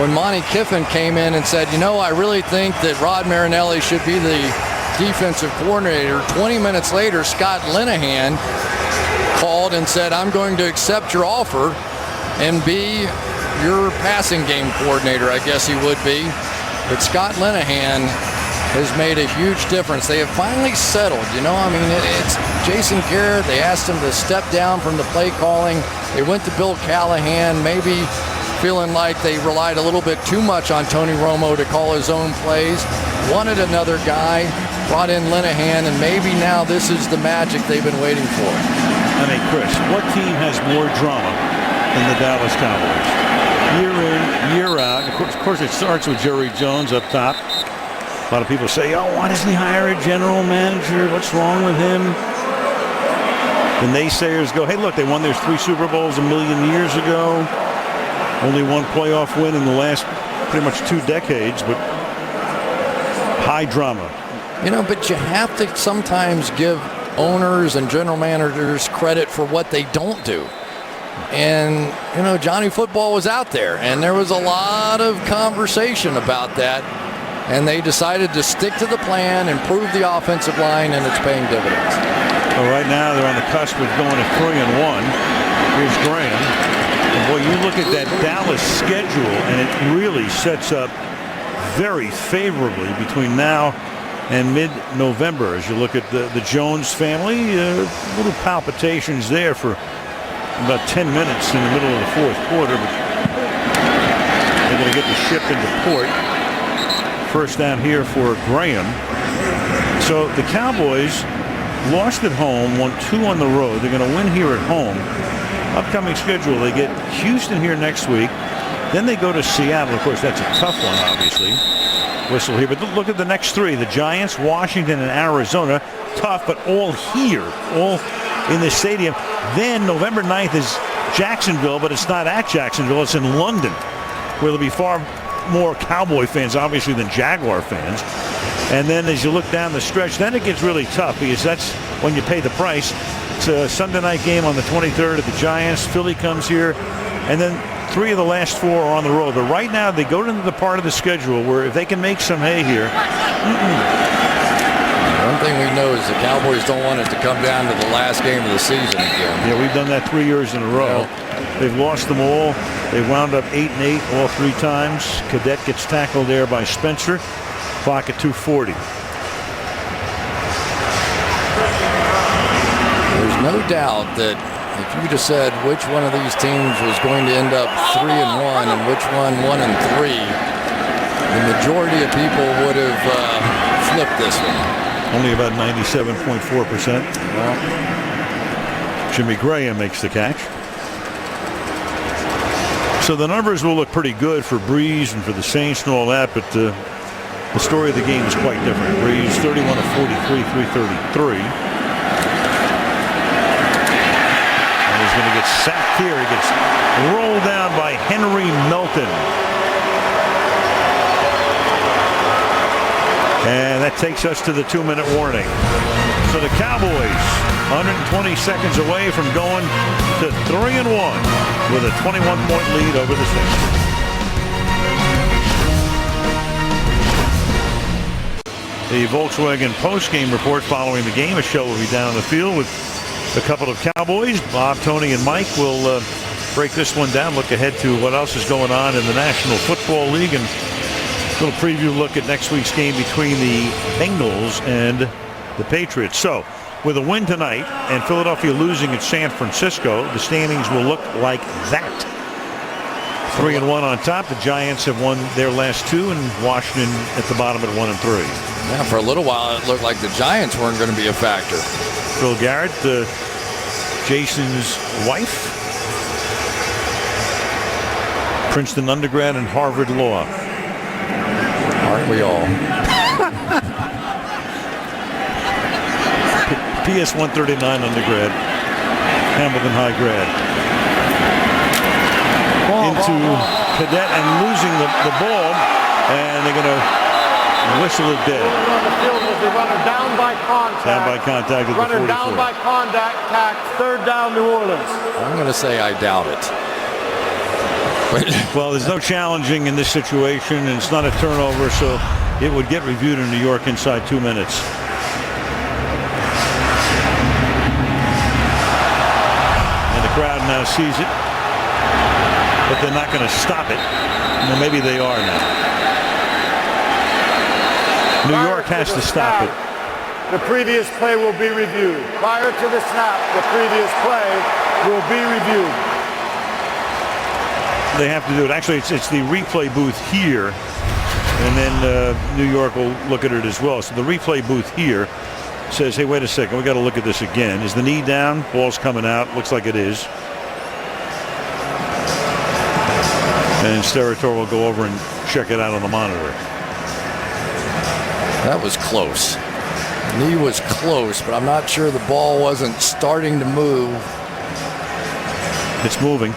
when Monty Kiffin came in and said, I really think that Rod Marinelli should be the defensive coordinator. 20 minutes later, Scott Linehan called and said, I'm going to accept your offer and be your passing game coordinator, I guess he would be. But Scott Linehan has made a huge difference. They have finally settled. It's Jason Garrett. They asked him to step down from the play calling. They went to Bill Callahan, maybe feeling like they relied a little bit too much on Tony Romo to call his own plays. Wanted another guy, brought in Linehan, and maybe now this is the magic they've been waiting for. I mean, Chris, what team has more drama than the Dallas Cowboys? Year in, year out. Of course, it starts with Jerry Jones up top. A lot of people say, why doesn't he hire a general manager? What's wrong with him? The naysayers go, hey, look, they won their 3 Super Bowls a million years ago. Only 1 playoff win in the last pretty much 2 decades, but high drama. But you have to sometimes give owners and general managers credit for what they don't do. And, Johnny Football was out there, and there was a lot of conversation about that. And they decided to stick to the plan, improve the offensive line, and it's paying dividends. Well, right now they're on the cusp of going to 3-1. Here's Graham. And boy, you look at that Dallas schedule, and it really sets up very favorably between now and mid-November. As you look at the Jones family, little palpitations there for about 10 minutes in the middle of the 4th quarter, but they're going to get the ship into port. First down here for Graham. So the Cowboys lost at home, won 2 on the road. They're going to win here at home. Upcoming schedule, they get Houston here next week. Then they go to Seattle. Of course, that's a tough one, obviously. Whistle here. But look at the next 3. The Giants, Washington, and Arizona. Tough, but all here. All in the stadium. Then November 9th is Jacksonville, but it's not at Jacksonville. It's in London, where there'll be far more Cowboy fans, obviously, than Jaguar fans. And then as you look down the stretch, then it gets really tough because that's when you pay the price. It's a Sunday night game on the 23rd at the Giants. Philly comes here. And then 3 of the last 4 are on the road. But right now they go into the part of the schedule where if they can make some hay here. One thing we know is the Cowboys don't want it to come down to the last game of the season again. Yeah, we've done that 3 years in a row. Yeah. They've lost them all. They've wound up 8-8 all 3 times. Cadet gets tackled there by Spencer. Clock at 2:40. There's no doubt that if you'd have said which one of these teams was going to end up 3-1 and which one 1-3, the majority of people would have flipped this one. Only about 97.4%. Jimmy Graham makes the catch. So the numbers will look pretty good for Breeze and for the Saints and all that, but the story of the game is quite different. Breeze 31 of 43, 333. And he's going to get sacked here. He gets rolled down by Henry Melton. And that takes us to the 2-minute warning. So the Cowboys 120 seconds away from going to 3-1 with a 21-point lead over the Saints. The Volkswagen post-game report following the game. A show will be down on the field with a couple of Cowboys. Bob, Tony, and Mike will break this one down, look ahead to what else is going on in the National Football League, and a little preview look at next week's game between the Bengals and the Patriots. So, with a win tonight and Philadelphia losing at San Francisco, the standings will look like that. 3-1 on top. The Giants have won their last two, and Washington at the bottom at 1-3. Yeah, for a little while it looked like the Giants weren't going to be a factor. Phil Garrett, Jason's wife, Princeton undergrad and Harvard Law. Aren't we all? PS 139 undergrad, Hamilton High grad. Into cadet and losing the ball, and they're going to whistle it dead. Runner down by contact. Down by contact at the 44. Runner down by contact. Third down, New Orleans. I'm going to say I doubt it. Well, there's no challenging in this situation, and it's not a turnover, so it would get reviewed in New York inside 2 minutes. And the crowd now sees it, but they're not going to stop it. Well, maybe they are now. New York has to stop it. The previous play will be reviewed. Prior to the snap, the previous play will be reviewed. They have to do it. Actually, it's the replay booth here, and then New York will look at it as well. So the replay booth here says, hey, wait a second, we got to look at this again. Is the knee down? Ball's coming out. Looks like it is. And Steratore will go over and check it out on the monitor. That was close. Knee was close, but I'm not sure the ball wasn't starting to move. It's moving.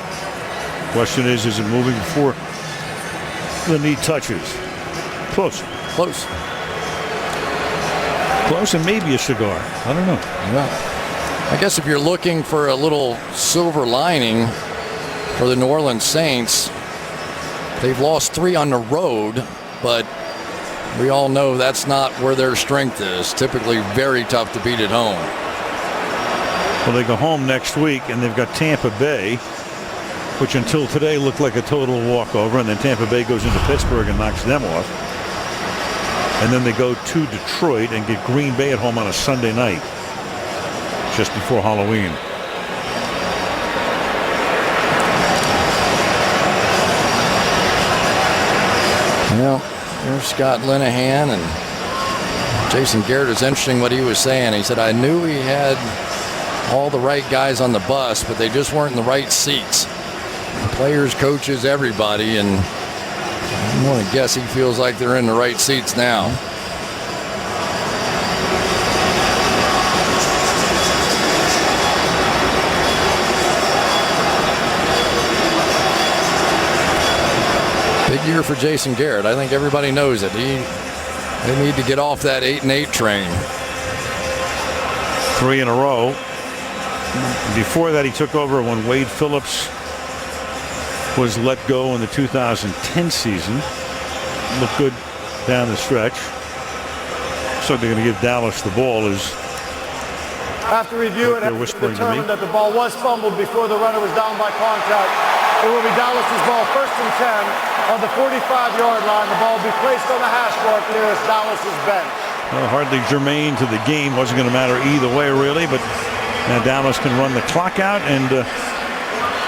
Question is it moving before the knee touches? Close. Close. Close and maybe a cigar. I don't know. Yeah. I guess if you're looking for a little silver lining for the New Orleans Saints, they've lost 3 on the road, but we all know that's not where their strength is. Typically very tough to beat at home. Well, they go home next week, and they've got Tampa Bay, which until today looked like a total walkover, and then Tampa Bay goes into Pittsburgh and knocks them off. And then they go to Detroit and get Green Bay at home on a Sunday night, just before Halloween. Well, there's Scott Linehan, and Jason Garrett. Is interesting what he was saying. He said, I knew he had all the right guys on the bus, but they just weren't in the right seats. Players, coaches, everybody, and I'm going to guess he feels like they're in the right seats now. Big year for Jason Garrett. I think everybody knows it. They need to get off that 8-8 train. 3 in a row. Before that, he took over when Wade Phillips was let go in the 2010 season. Looked good down the stretch. So they're going to give Dallas the ball. Is after review, it has determined that the ball was fumbled before the runner was down by contact. It will be Dallas's ball, 1st and 10 on the 45-yard line. The ball will be placed on the hash mark nearest Dallas's bench. Well, hardly germane to the game. Wasn't going to matter either way, really. But now Dallas can run the clock out, and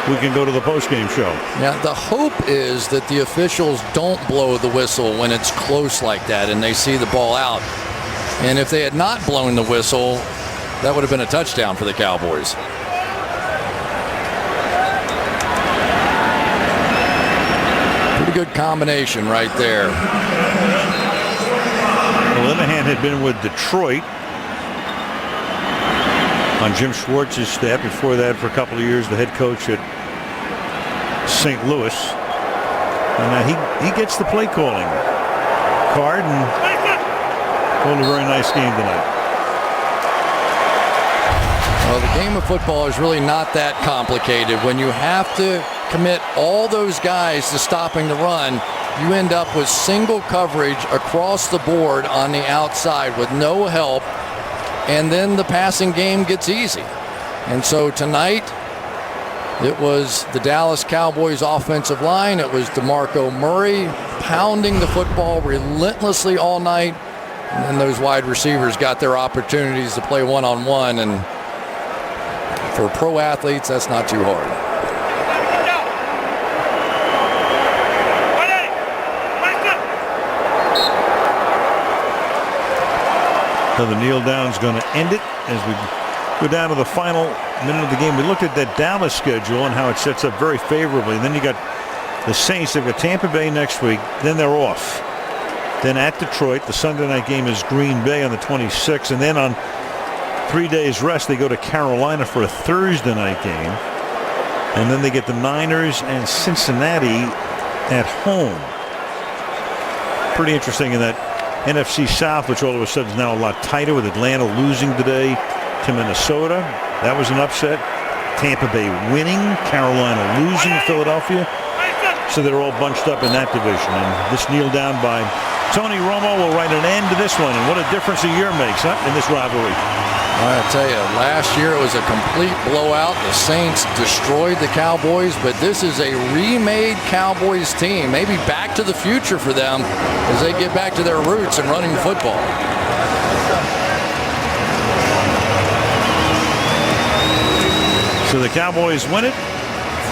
we can go to the postgame show. Now, the hope is that the officials don't blow the whistle when it's close like that and they see the ball out. And if they had not blown the whistle, that would have been a touchdown for the Cowboys. Pretty good combination right there. Well, Linehan had been with Detroit on Jim Schwartz's staff. Before that, for a couple of years, the head coach at St. Louis. And he gets the play calling card and called a very nice game tonight. Well, the game of football is really not that complicated. When you have to commit all those guys to stopping the run, you end up with single coverage across the board on the outside with no help, and then the passing game gets easy. And so tonight, it was the Dallas Cowboys offensive line. It was DeMarco Murray pounding the football relentlessly all night. And then those wide receivers got their opportunities to play one-on-one. And for pro athletes, that's not too hard. So the kneel down is going to end it as we go down to the final minute of the game. We looked at that Dallas schedule and how it sets up very favorably. And then you got the Saints. They've got Tampa Bay next week. Then they're off. Then at Detroit, the Sunday night game is Green Bay on the 26th. And then on 3 days rest, they go to Carolina for a Thursday night game. And then they get the Niners and Cincinnati at home. Pretty interesting in that NFC South, which all of a sudden is now a lot tighter with Atlanta losing today to Minnesota. That was an upset. Tampa Bay winning, Carolina losing, Philadelphia. So they're all bunched up in that division. And this kneel down by Tony Romo will write an end to this one. And what a difference a year makes, huh, in this rivalry. I tell you, last year it was a complete blowout. The Saints destroyed the Cowboys, but this is a remade Cowboys team. Maybe back to the future for them as they get back to their roots and running the football. So the Cowboys win it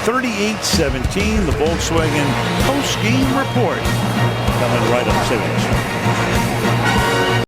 38-17. The Volkswagen post-game report coming right up.